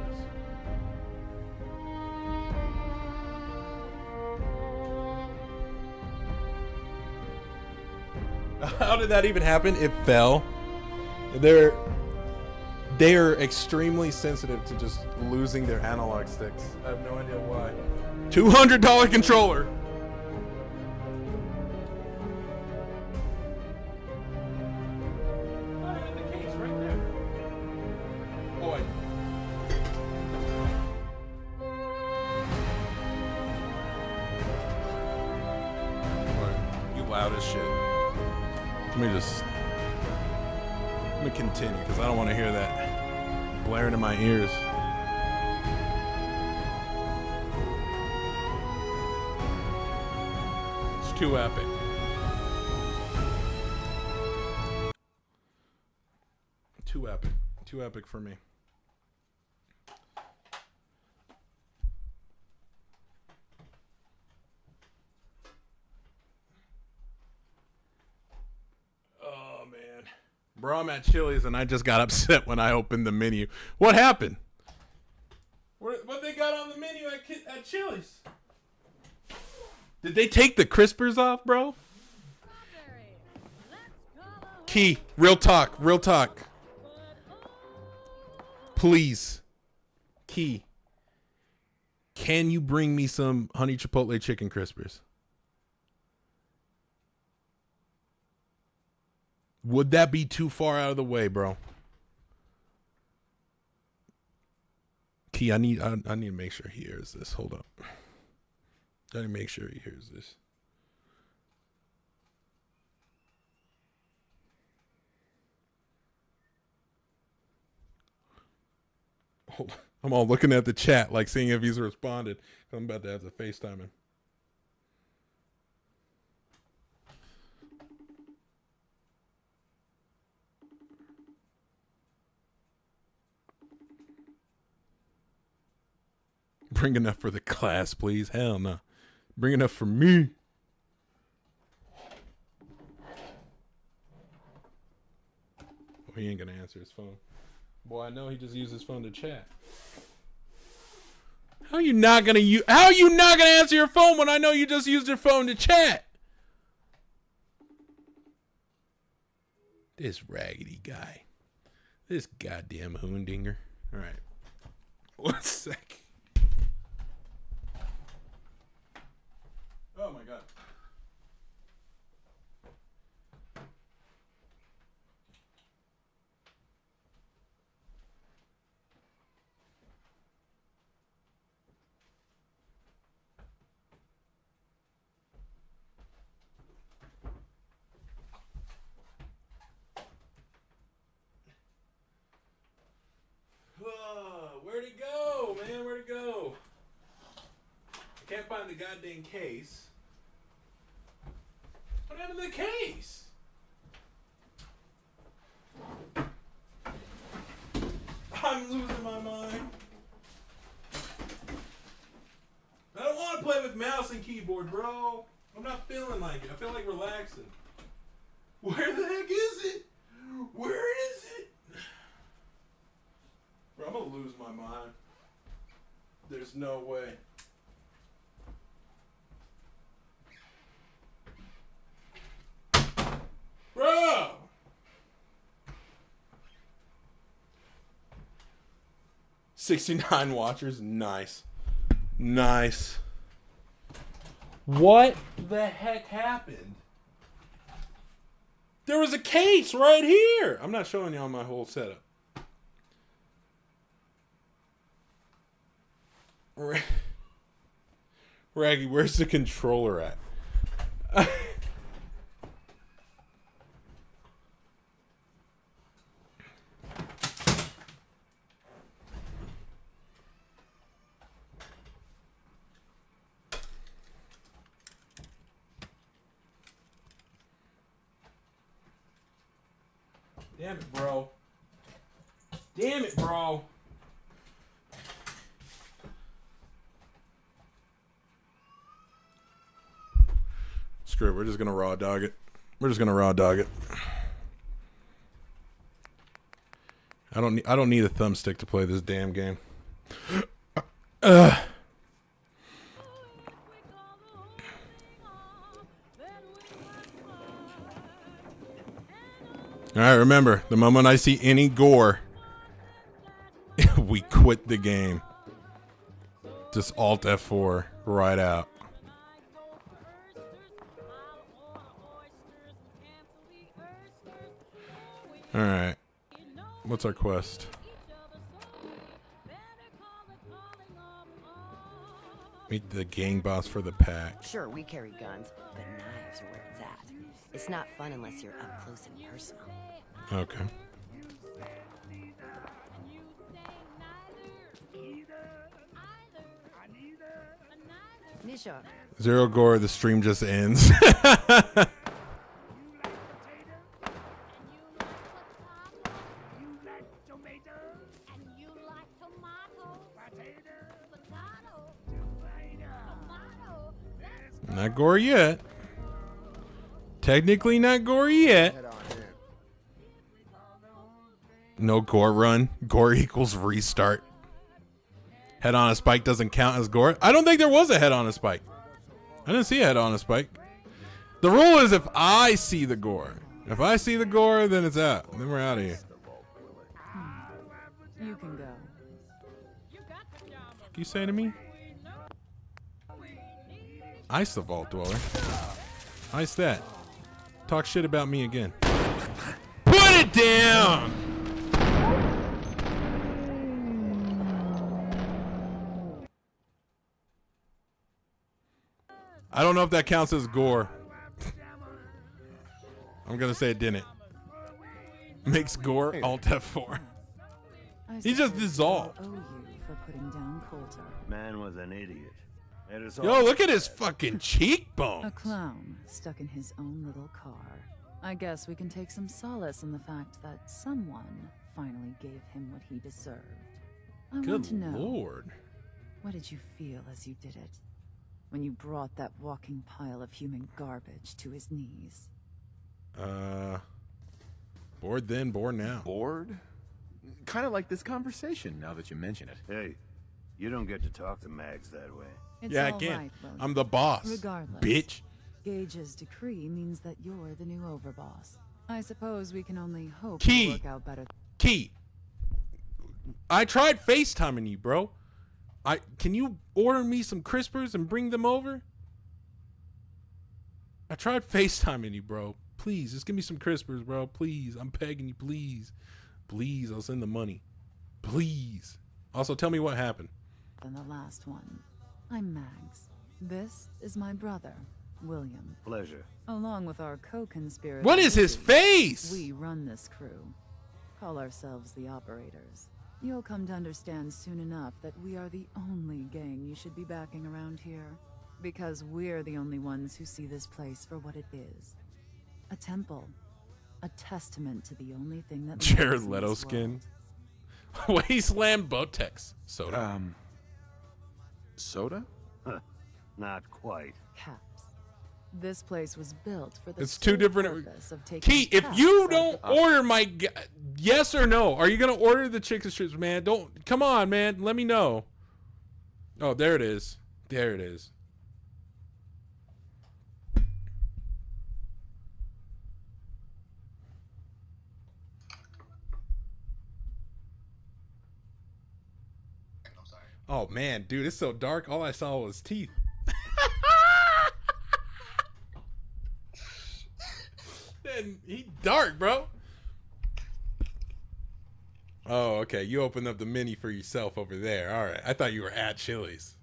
How did that even happen? It fell. They're extremely sensitive to just losing their analog sticks. I have no idea why. $200 controller. Loud as shit. Let me continue because I don't want to hear that blaring in my ears. It's too epic. Too epic. Too epic for me. Bro, I'm at Chili's and I just got upset when I opened the menu. What happened? What they got on the menu at Chili's? Did they take the crispers off, bro? Key, real talk. Please. Key. Can you bring me some honey chipotle chicken crispers? Would that be too far out of the way, bro? Key, I need to make sure he hears this. Hold up. I need to make sure he hears this. Hold on. I'm all looking at the chat, like seeing if he's responded. I'm about to have to FaceTime him. Bring enough for the class, please. Hell no. Bring enough for me. Oh, he ain't gonna answer his phone. Boy, I know he just used his phone to chat. How are you not gonna answer your phone when I know you just used your phone to chat? This raggedy guy. This goddamn hoondinger. All right. 1 sec. Oh my god. Where'd it go, man? Where'd it go? I can't find the goddamn case. What happened to the case? I'm losing my mind. I don't want to play with mouse and keyboard, bro. I'm not feeling like it. I feel like relaxing. Where the heck is it? Where is it? Bro, I'm gonna lose my mind. There's no way. Bro! $69 watchers. Nice. Nice. What the heck happened? There was a case right here. I'm not showing y'all my whole setup. Raggy, where's the controller at? Damn it, bro. Damn it, bro. Screw it. We're just gonna raw dog it. We're just gonna raw dog it. I don't need a thumbstick to play this damn game. Alright, remember, the moment I see any gore, we quit the game. Just Alt F4 right out. Alright. What's our quest? Meet the gang boss for the pack. Sure, we carry guns, but knives are where it's at. It's not fun unless you're up close and personal. Okay. Nisha. Zero gore, the stream just ends. Not gore yet. Technically not gore yet. No gore run. Gore equals restart. Head on a spike doesn't count as gore. I don't think there was a head on a spike. I didn't see a head on a spike. The rule is if I see the gore. If I see the gore, then it's out. Then we're out of here. You can go. What you say to me? Ice the Vault Dweller. Ice that. Talk shit about me again. Put it down! I don't know if that counts as gore. I'm gonna say it didn't. Makes gore Alt F4. He just dissolved. I owe you for putting down Coulter. Man was an idiot. Yo, look at his fucking cheekbone. A clown stuck in his own little car. I guess we can take some solace in the fact that someone finally gave him what he deserved. I want to know. Lord. What did you feel as you did it? When you brought that walking pile of human garbage to his knees? Bored then, bored now. Bored? Kind of like this conversation, now that you mention it. Hey, you don't get to talk to Mags that way. It's Yeah, I all can. right, William. I'm the boss. Regardless, Bitch. Gage's decree means that you're the new overboss. I suppose we can only hope Key. to work out better. Key. I tried FaceTiming you, bro. Can you order me some crispers and bring them over? I tried FaceTiming you, bro. Please, just give me some crispers, bro. Please. I'm begging you, please. Please, I'll send the money. Please. Also, tell me what happened. Than the last one. I'm Mags. This is my brother, William. Pleasure. Along with our co-conspirators. What is his face? We run this crew. Call ourselves the Operators. You'll come to understand soon enough that we are the only gang you should be backing around here. Because we're the only ones who see this place for what it is. A temple. A testament to the only thing that Jared matters in Leto this skin. world. Wasteland Botex. Soda. Soda? Huh, not quite. Caps. This place was built for the It's two sole different. purpose of taking Key, if caps you out don't of the- order my yes or no, are you gonna order the chicken strips, man? Don't come on, man. Let me know. Oh, there it is. There it is. Oh man, dude, it's so dark. All I saw was teeth. And he dark, bro. Oh, okay. You opened up the mini for yourself over there. All right. I thought you were at Chili's.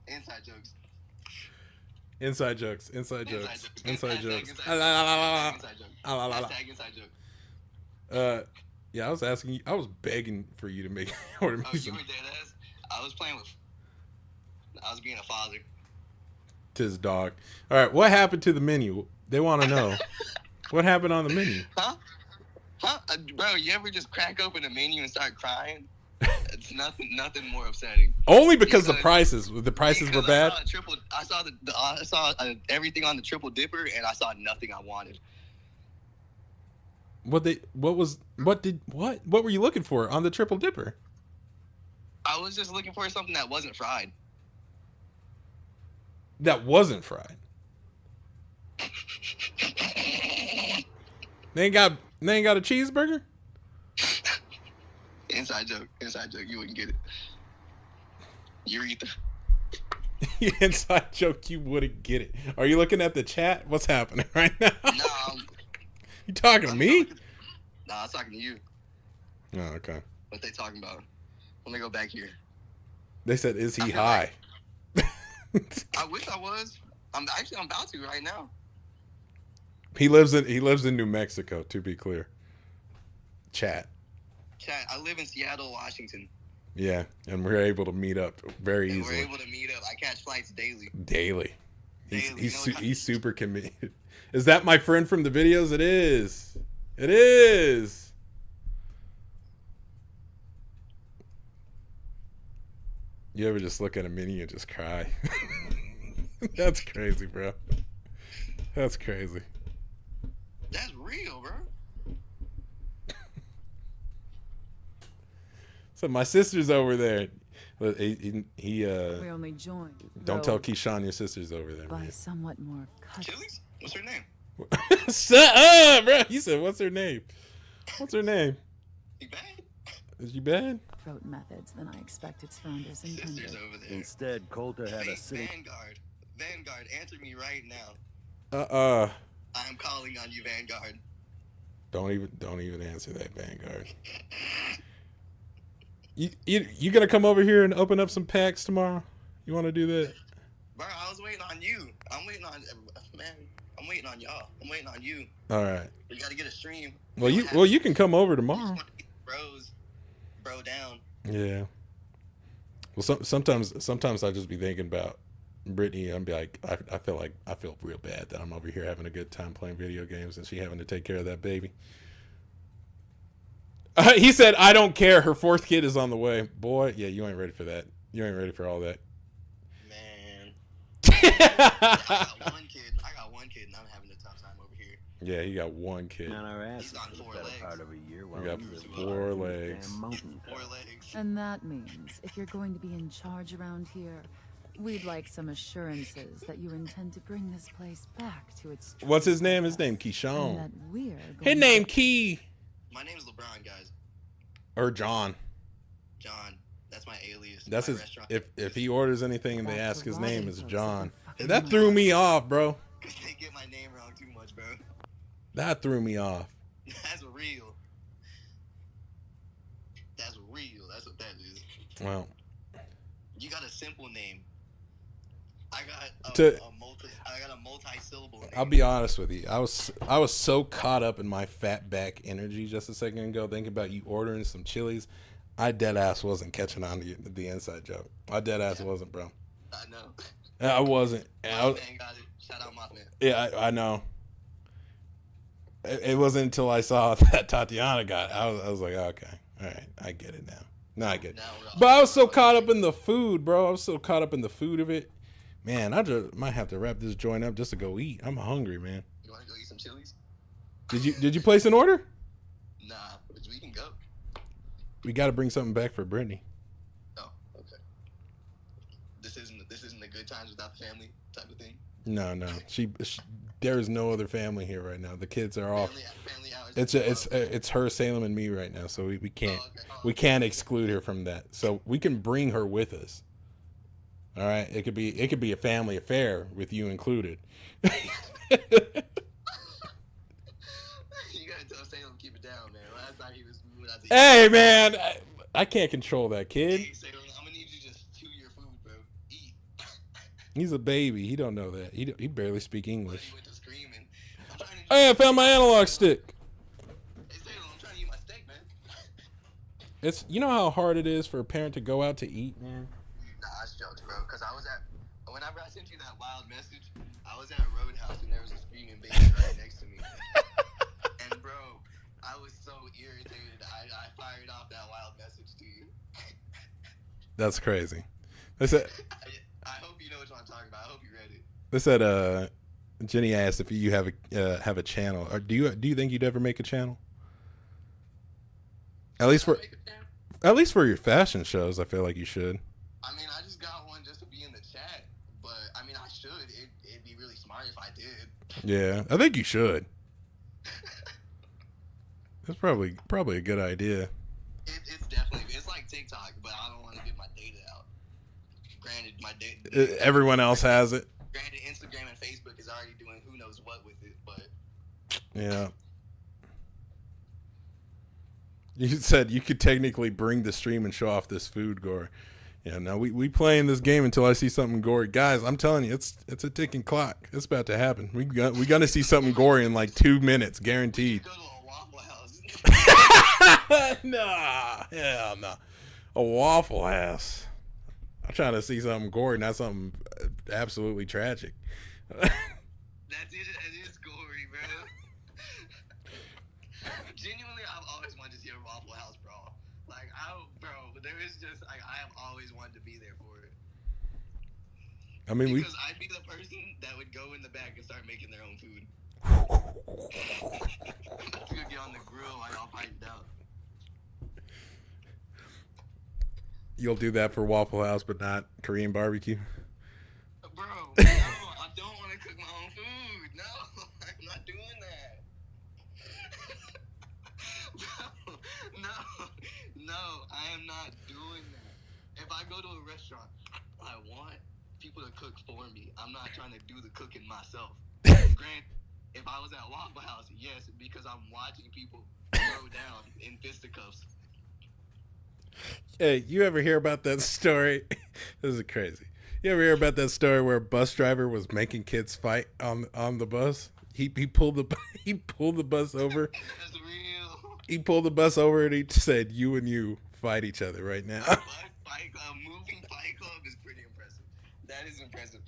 Inside jokes. Inside jokes. Inside jokes. Inside jokes. Inside joke. Yeah, I was asking you. I was begging for you to make order me Oh, you some. were dead ass? I was playing with. I was being a father. To his dog. All right. What happened to the menu? They want to know. What happened on the menu? Huh? Bro, you ever just crack open a menu and start crying? It's nothing more upsetting. Only because the prices were bad. I saw everything on the Triple Dipper, and I saw nothing I wanted. What were you looking for on the Triple Dipper? I was just looking for something that wasn't fried. That wasn't fried. They ain't got a cheeseburger? Inside joke. You wouldn't get it. Urethra. Inside joke. You wouldn't get it. Are you looking at the chat? What's happening right now? No. You talking to me? Nah, I was talking to you. Oh, okay. What they talking about? Let me go back here. They said, "Is he high?" I wish I was. I'm about to right now. He lives in New Mexico, to be clear. Chat, I live in Seattle, Washington. Yeah, and we're able to meet up very easily. We're able to meet up. I catch flights daily. He's super committed. Is that my friend from the videos? It is. It is. You ever just look at a menu and just cry? That's crazy, bro. That's crazy. That's real, bro. So my sister's over there. He We only joined. Don't tell Keyshawn your sister's over there. By Man. somewhat more Chili's? What's her name? Shut up, bro. You said, what's her name? What's her name? You bad? Is she bad? throat methods than I expect its founders intended. Over there. Instead, Coulter had a sitting. Vanguard, answer me right now. I am calling on you, Vanguard. Don't even answer that, Vanguard. You gonna come over here and open up some packs tomorrow? You want to do that? Bro, I was waiting on you. I'm waiting on y'all. I'm waiting on you. All right. You gotta get a stream. Well, you can come over tomorrow. Bro down. Yeah. Well, sometimes I just be thinking about Brittany. I'm be like, I feel real bad that I'm over here having a good time playing video games and she having to take care of that baby. He said, I don't care. Her fourth kid is on the way. Boy, yeah, you ain't ready for that. You ain't ready for all that. Man. I got one kid and I'm having a tough time over here. Yeah, he got one kid. On our ass for the better part of a year. We got 4 legs. 4 legs. And that means if you're going to be in charge around here, we'd like some assurances that you intend to bring this place back to its true What's his name? His name and Keyshawn. that we're His going name to- Key. My name's LeBron, guys. Or John. John. That's my alias. That's my his. restaurant. If he orders anything and they That's ask his a name, lot it's of John. fucking That threw me off, bro. They get my name wrong too much, bro. That threw me off. That's real. That's real. That's what that is. Well, You got a simple name. I got a multi-syllable name. I'll be honest with you. I was so caught up in my fat back energy just a second ago, thinking about you ordering some Chili's. I dead ass wasn't catching on to the inside joke. I dead ass wasn't, bro. I know. I wasn't. Man got it. Shout out Mothman. Yeah, I know. It wasn't until I saw that Tatiana got it. I was like, okay, all right, I get it now. Now I get it. But I was so caught up in the food, bro. I was so caught up in the food of it. Man, I just might have to wrap this joint up just to go eat. I'm hungry, man. You want to go eat some Chili's? Did you place an order? Nah, but we can go. We got to bring something back for Brittany. Oh, okay. This isn't the good times without the family type of thing. No. She there is no other family here right now. The kids are off. Family hours. It's her, Salem, and me right now. So we can't exclude her from that. So we can bring her with us. All right, it could be a family affair with you included. You gotta tell Salem keep it down, man. Last time he was moving out to Hey, man, I can't control that kid. Hey, Salem, I'm gonna need you to just chew your food, bro. Eat. He's a baby. He don't know that. He barely speak English. He went to screaming. Hey, I found my analog stick. Hey, Salem, I'm trying to eat my steak, man. It's you know how hard it is for a parent to go out to eat, man. Nah, that's jokes, bro. Cause whenever I sent you that wild message, I was at a Roadhouse and there was a screaming baby right next to me. Bro, I was so irritated. I fired off that wild message to you. That's crazy. They said, I hope you know what I'm talking about. I hope you read it. they said Jenny asked if you have a channel. Or do you think you'd ever make a channel? At least for your fashion shows, I feel like you should. I mean, I just got one just to be in the chat, but I mean, I should. It'd be really smart if I did. Yeah, I think you should. That's probably a good idea. It's definitely, it's like TikTok, but I don't want to give my data out. Granted, my data. Everyone else has it. Granted, Instagram and Facebook is already doing who knows what with it, but. Yeah. You said you could technically bring the stream and show off this food, Gore. Yeah, now we playing this game until I see something gory. Guys, I'm telling you, it's a ticking clock. It's about to happen. We gonna see something gory in like 2 minutes, guaranteed. Nah, hell no. A Waffle House. I'm trying to see something gory, not something absolutely tragic. It is gory, bro. Genuinely, I've always wanted to see a Waffle House brawl. Like, there is just, like, I have always wanted to be there for it. I mean, because I'd be the person that would go in the back and start making their own food. You could get on the grill while y'all fight it out. You'll do that for Waffle House, but not Korean barbecue? Bro, no, I don't want to cook my own food. No, I'm not doing that. No, I am not doing that. If I go to a restaurant, I want people to cook for me. I'm not trying to do the cooking myself. Granted, if I was at Waffle House, yes, because I'm watching people throw down in fisticuffs. Hey, you ever hear about that story? This is crazy. You ever hear about that story where a bus driver was making kids fight on the bus? He pulled the bus over. That's real. He pulled the bus over and he said, "You and you fight each other right now." Moving Fight Club is pretty impressive. That is impressive.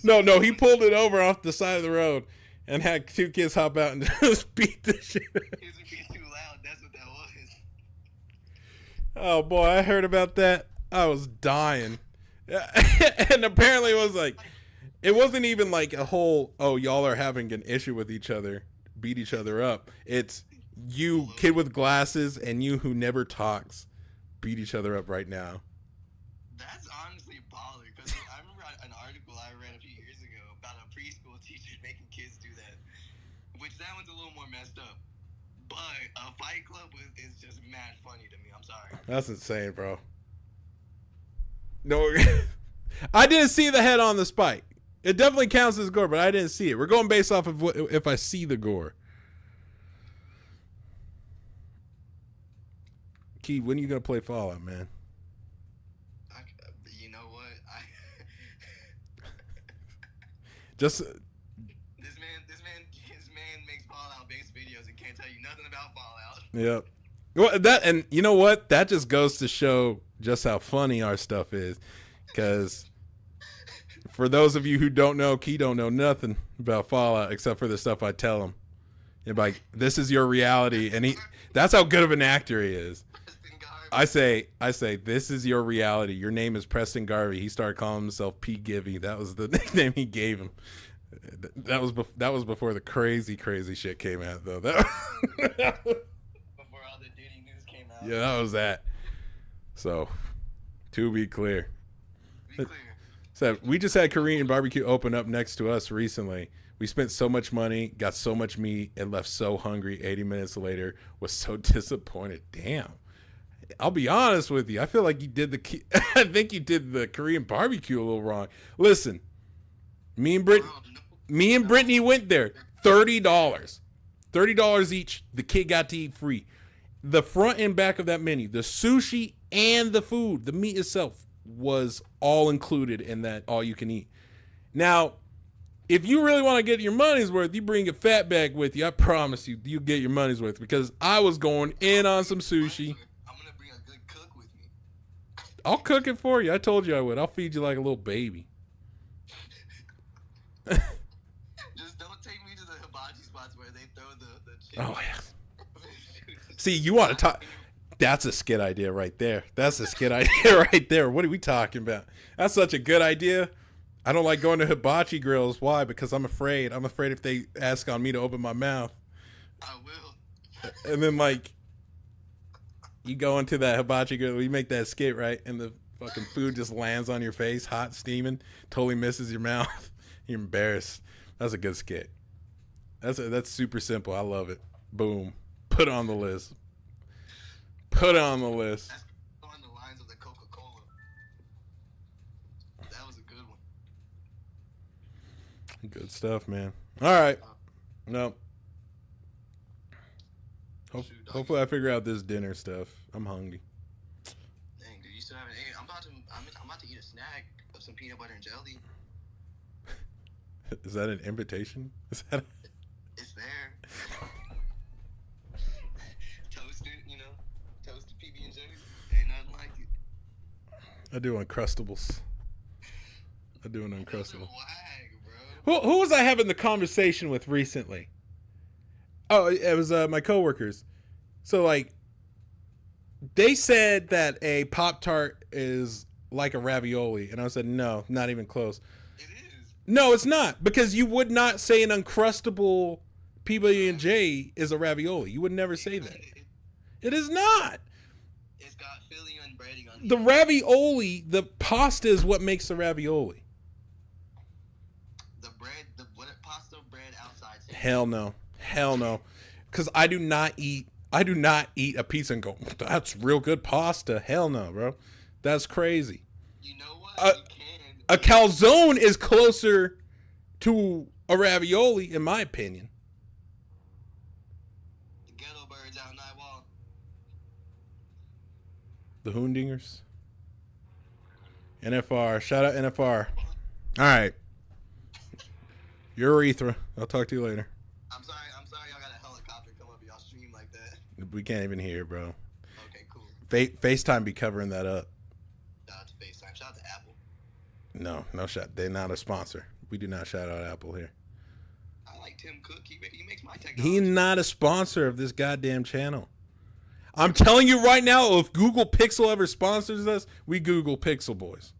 No, he pulled it over off the side of the road and had 2 kids hop out and just beat the shit out. It was too loud. That's what that was. Oh boy, I heard about that. I was dying. And apparently it wasn't even like a whole, oh, y'all are having an issue with each other, beat each other up. It's you, kid with glasses, and you who never talks, beat each other up right now. That's honestly baller, because I remember an article I read a few years ago about a preschool teacher making kids do that, which that one's a little more messed up. But a Fight Club is just mad funny to me. I'm sorry. That's insane, bro. No, I didn't see the head on the spike. It definitely counts as gore, but I didn't see it. We're going based off of if I see the gore. Key, when are you gonna play Fallout, man? You know what? Just this man makes Fallout-based videos and can't tell you nothing about Fallout. Yep. Well, and you know what? That just goes to show just how funny our stuff is. Because for those of you who don't know, Key don't know nothing about Fallout except for the stuff I tell him. And like, this is your reality, and that's how good of an actor he is. I say, this is your reality. Your name is Preston Garvey. He started calling himself P. Givey. That was the nickname he gave him. That was before the crazy shit came out, though. Before all the Diddy news came out. Yeah, that was that. So, to be clear. So we just had Korean barbecue open up next to us recently. We spent so much money, got so much meat, and left so hungry 80 minutes later, was so disappointed. Damn. I'll be honest with you. I feel like I think you did the Korean barbecue a little wrong. Listen, me and Brittany went there. $30 each. The kid got to eat free. The front and back of that menu, the sushi and the food, the meat itself was all included in that all you can eat. Now, if you really want to get your money's worth, you bring a fat bag with you. I promise you, you get your money's worth, because I was going in on some sushi. I'll cook it for you. I told you I would. I'll feed you like a little baby. Just don't take me to the hibachi spots where they throw the chicken. Oh, yeah. See, you want to talk? That's a skit idea right there. That's a skit idea right there. What are we talking about? That's such a good idea. I don't like going to hibachi grills. Why? Because I'm afraid. I'm afraid if they ask on me to open my mouth. I will. And then, like, you go into that hibachi grill, you make that skit, right? And the fucking food just lands on your face, hot, steaming, totally misses your mouth. You're embarrassed. That's a good skit. That's super simple. I love it. Boom. Put it on the list. Put it on the list. That's on the lines of the Coca-Cola. That was a good one. Good stuff, man. All right. No. Hopefully I figure out this dinner stuff. I'm hungry. Dang, dude, you still haven't ate. I'm about to eat a snack of some peanut butter and jelly. Is that an invitation? Is that? It's there. Toasted, you know, toasted PB and J. Ain't nothing like it. I do Uncrustables. I do an Uncrustable. Who was I having the conversation with recently? Oh, it was my coworkers. So, like, they said that a Pop-Tart is like a ravioli. And I said, no, not even close. It is. No, it's not. Because you would not say an Uncrustable PB&J is a ravioli. You would never say that. It is not. It's got filling and breading on The ravioli, the pasta is what makes the ravioli. The bread, the pasta bread outside. Hell no. Hell no. Because I do not eat a pizza and go, that's real good pasta. Hell no, bro. That's crazy. You know what? You can. A calzone is closer to a ravioli, in my opinion. The ghetto birds out in Nightwall. The Hoondingers. NFR. Shout out NFR. All right. Urethra. I'll talk to you later. I'm sorry y'all got a helicopter come up y'all stream like that. We can't even hear, bro. Okay, cool. FaceTime be covering that up. Shout out to FaceTime. Shout out to Apple. No shout. They're not a sponsor. We do not shout out Apple here. I like Tim Cook. He makes my technology. He's not a sponsor of this goddamn channel. I'm telling you right now, if Google Pixel ever sponsors us, we Google Pixel boys.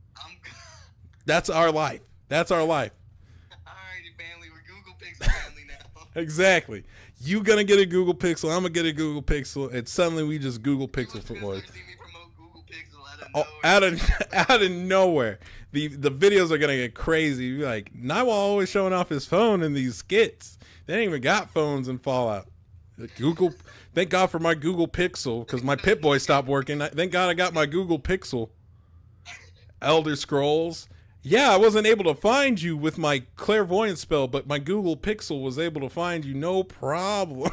That's our life. That's our life. Alrighty, family. We're Google Pixel family now. Exactly. You gonna get a Google Pixel. I'm gonna get a Google Pixel. And suddenly we just Google Pixel for boys. Oh, out of nowhere. The videos are gonna get crazy. You're like, Nightwall always showing off his phone in these skits. They ain't even got phones in Fallout. Google. Thank God for my Google Pixel, because my Pip-Boy stopped working. Thank God I got my Google Pixel. Elder Scrolls. Yeah, I wasn't able to find you with my clairvoyant spell, but my Google Pixel was able to find you, no problem.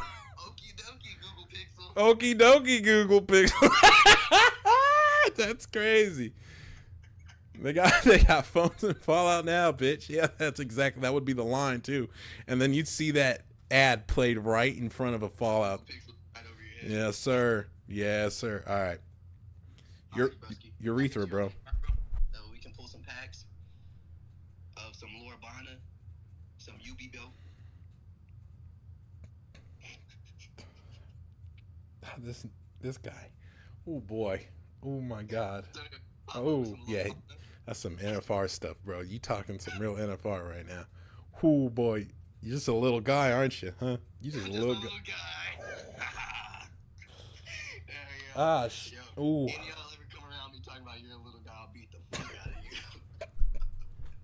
Okie dokie Google Pixel. That's crazy. They got phones in Fallout now, bitch. Yeah, that would be the line too. And then you'd see that ad played right in front of a Fallout. Yes, sir. Yes, sir. All right. Urethra, bro. We can pull some packs of some Lorabana, some UB Bill. This guy. Oh boy. Oh my God. Oh yeah. That's some NFR stuff, bro. You talking some real NFR right now. Oh boy. You're just a little guy, aren't you? Huh? You just a little guy. Ah, ooh. Any y'all ever come around me talking about you're a little guy, I'll beat the fuck out of you.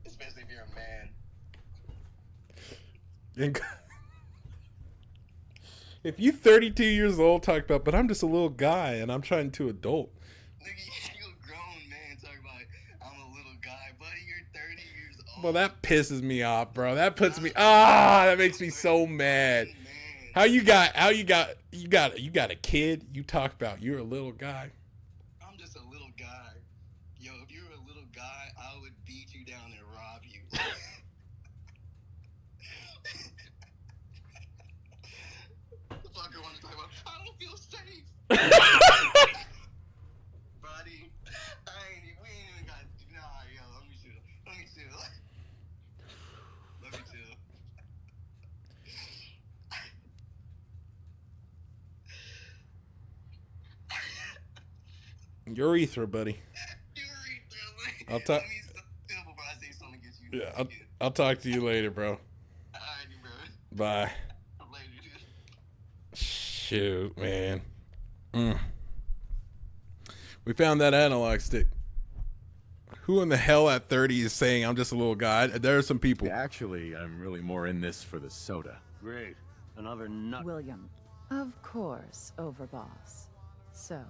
Especially if you're a man. If you 32 years old, talk about, but I'm just a little guy and I'm trying to adult. Nigga, you a grown man talking about I'm a little guy, buddy. You're 30 years old. Well, that pisses me off, bro. That puts me that makes me so mad. How you got a kid? You talk about you're a little guy. I'm just a little guy. Yo, if you're a little guy, I would beat you down and rob you. The fucker want to talk about I don't feel safe. Buddy, we ain't even got yo, let me chill. Let me chill. Urethra, buddy. I'll talk. Yeah, I'll talk to you later, bro. Bye. Shoot, man. We found that analog stick. Who in the hell at 30 is saying I'm just a little guy? There are some people. Actually, I'm really more in this for the soda. Great. Another nut. William. Of course, Overboss. So,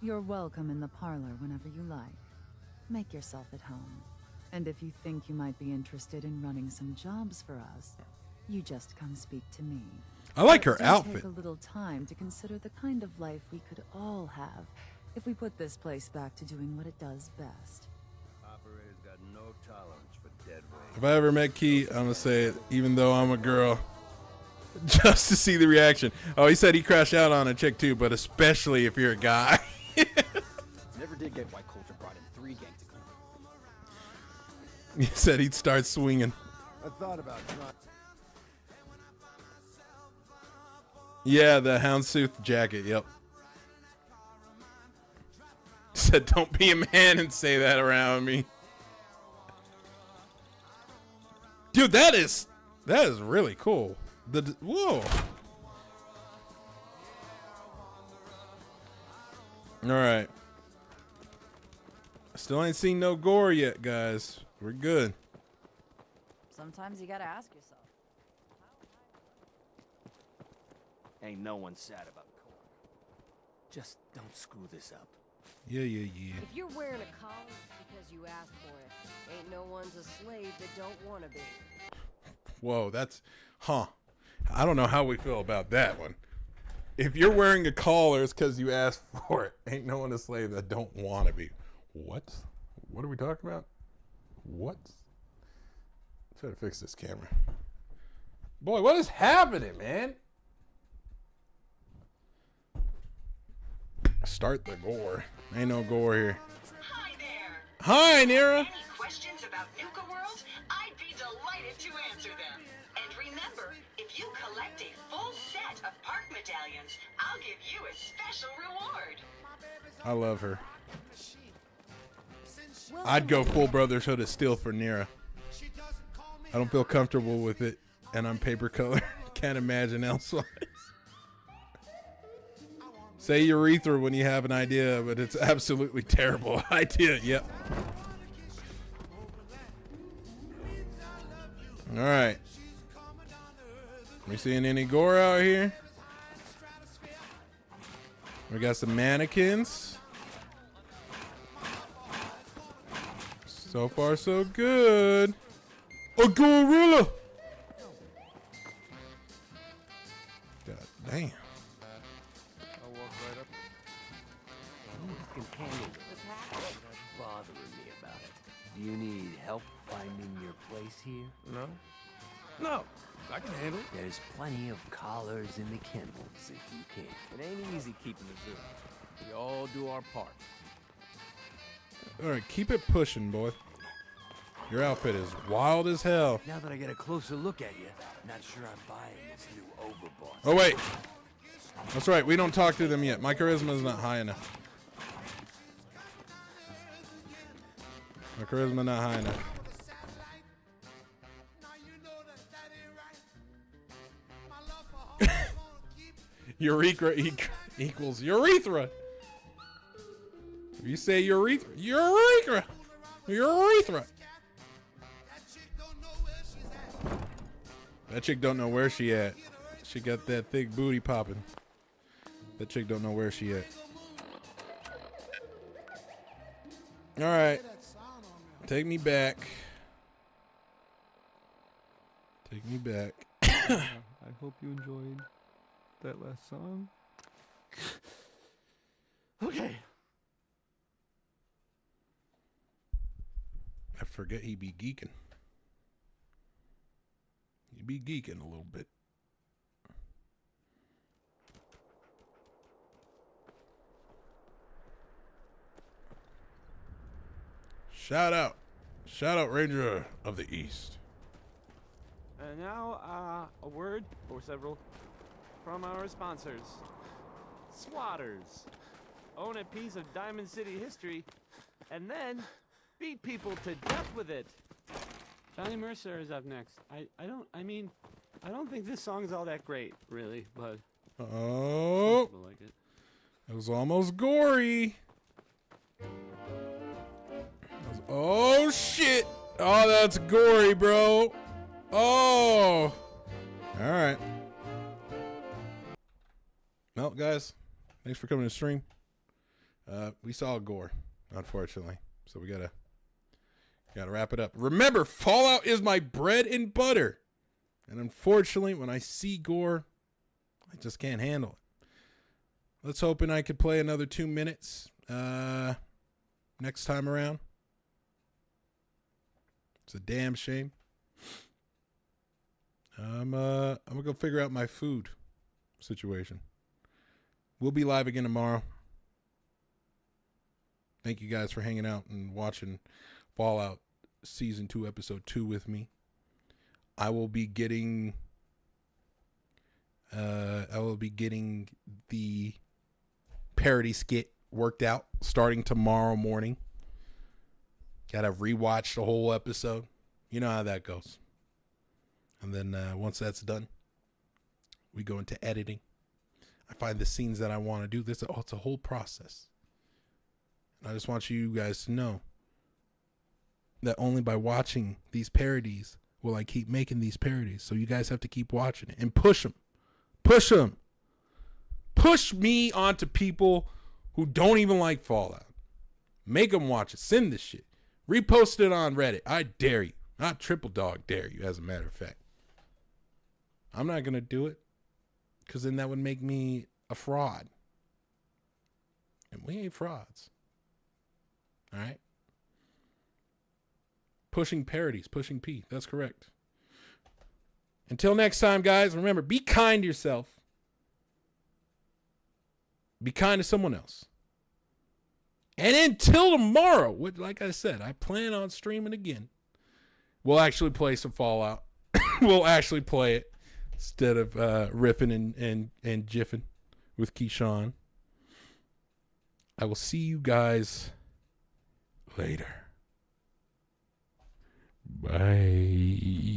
you're welcome in the parlor whenever you like. Make yourself at home. And if you think you might be interested in running some jobs for us, you just come speak to me. I like her It does outfit. take a little time to consider the kind of life we could all have if we put this place back to doing what it does best. Operator's got no tolerance for dead weight. If I ever met Key, I'm gonna say it, even though I'm a girl, just to see the reaction. Oh, he said he crashed out on a chick too, but especially if you're a guy. Never did get why Coulter brought in 3 gangs to clean. He said he'd start swinging. I thought about trying. Yeah, the houndstooth jacket. Yep. Said, "Don't be a man and say that around me." Dude, that is really cool. Whoa. All right. Still ain't seen no gore yet, guys. We're good. Sometimes you gotta ask yourself. Ain't no one sad about Coulter. Just don't screw this up. Yeah. If you're wearing a collar because you asked for it, ain't no one's a slave that don't want to be. Whoa, that's, I don't know how we feel about that one. If you're wearing a collar, it's because you asked for it. Ain't no one a slave that don't want to be. What? What are we talking about? What? Try to fix this camera. Boy, what is happening, man? Start the gore. Ain't no gore here. Hi there. Hi, Nira. Any questions about Nuka World? I'd be delighted to answer them. And remember, if you collect a full set of park medallions, I'll give you a special reward. I love her. I'd go full Brotherhood of Steel for Nira. I don't feel comfortable with it, and I'm paper color. Can't imagine elsewise. Say urethra when you have an idea, but it's absolutely terrible idea. Yep. All right. We seeing any gore out here? We got some mannequins. So far, so good. A gorilla. God damn. I'll walk right up. Can handle it. Bothering me about it. Do you need help finding your place here? No, I can handle it. There's plenty of collars in the kennels if you can. It ain't easy keeping the zoo. We all do our part. All right, keep it pushing, boy. Your outfit is wild as hell. Now that I get a closer look at you, not sure I'm buying this new Overboss. Oh, wait. That's right. We don't talk to them yet. My charisma is not high enough. My charisma not high enough. Urethra equals urethra. If you say urethra, urethra. That chick don't know where she at. She got that thick booty popping. That chick don't know where she at. All right. Take me back. Take me back. I hope you enjoyed that last song. Okay. I forget he be geeking. He be geeking a little bit. Shout out Ranger of the East. And now, a word or several from our sponsors. Swatters. own a piece of Diamond City history, and then beat people to death with it. Johnny Mercer is up next. I don't think this song is all that great, really, but Oh, people like it. it was almost gory. Oh shit! Oh, that's gory, bro. Oh, all right. Well, guys, thanks for coming to stream. We saw gore, unfortunately, so we gotta wrap it up. Remember, Fallout is my bread and butter, and unfortunately, when I see gore, I just can't handle it. Let's hoping I could play another 2 minutes next time around. It's a damn shame. I'm gonna go figure out my food situation. We'll be live again tomorrow. Thank you guys for hanging out and watching Fallout Season 2, Episode 2 with me. I will be getting the parody skit worked out starting tomorrow morning. Gotta rewatch the whole episode. You know how that goes. And then once that's done, we go into editing. I find the scenes that I want to do. It's a whole process. And I just want you guys to know that only by watching these parodies will I keep making these parodies. So you guys have to keep watching it and push them. Push them. Push me onto people who don't even like Fallout. Make them watch it. Send this shit. Repost it on Reddit. I dare you. Not triple dog dare you, as a matter of fact. I'm not going to do it because then that would make me a fraud. And we ain't frauds. All right? Pushing parodies. Pushing P. That's correct. Until next time, guys, remember, be kind to yourself. Be kind to someone else. And until tomorrow, like I said, I plan on streaming again. We'll actually play some Fallout. We'll actually play it instead of riffing and jiffing with Keyshawn. I will see you guys later. Bye.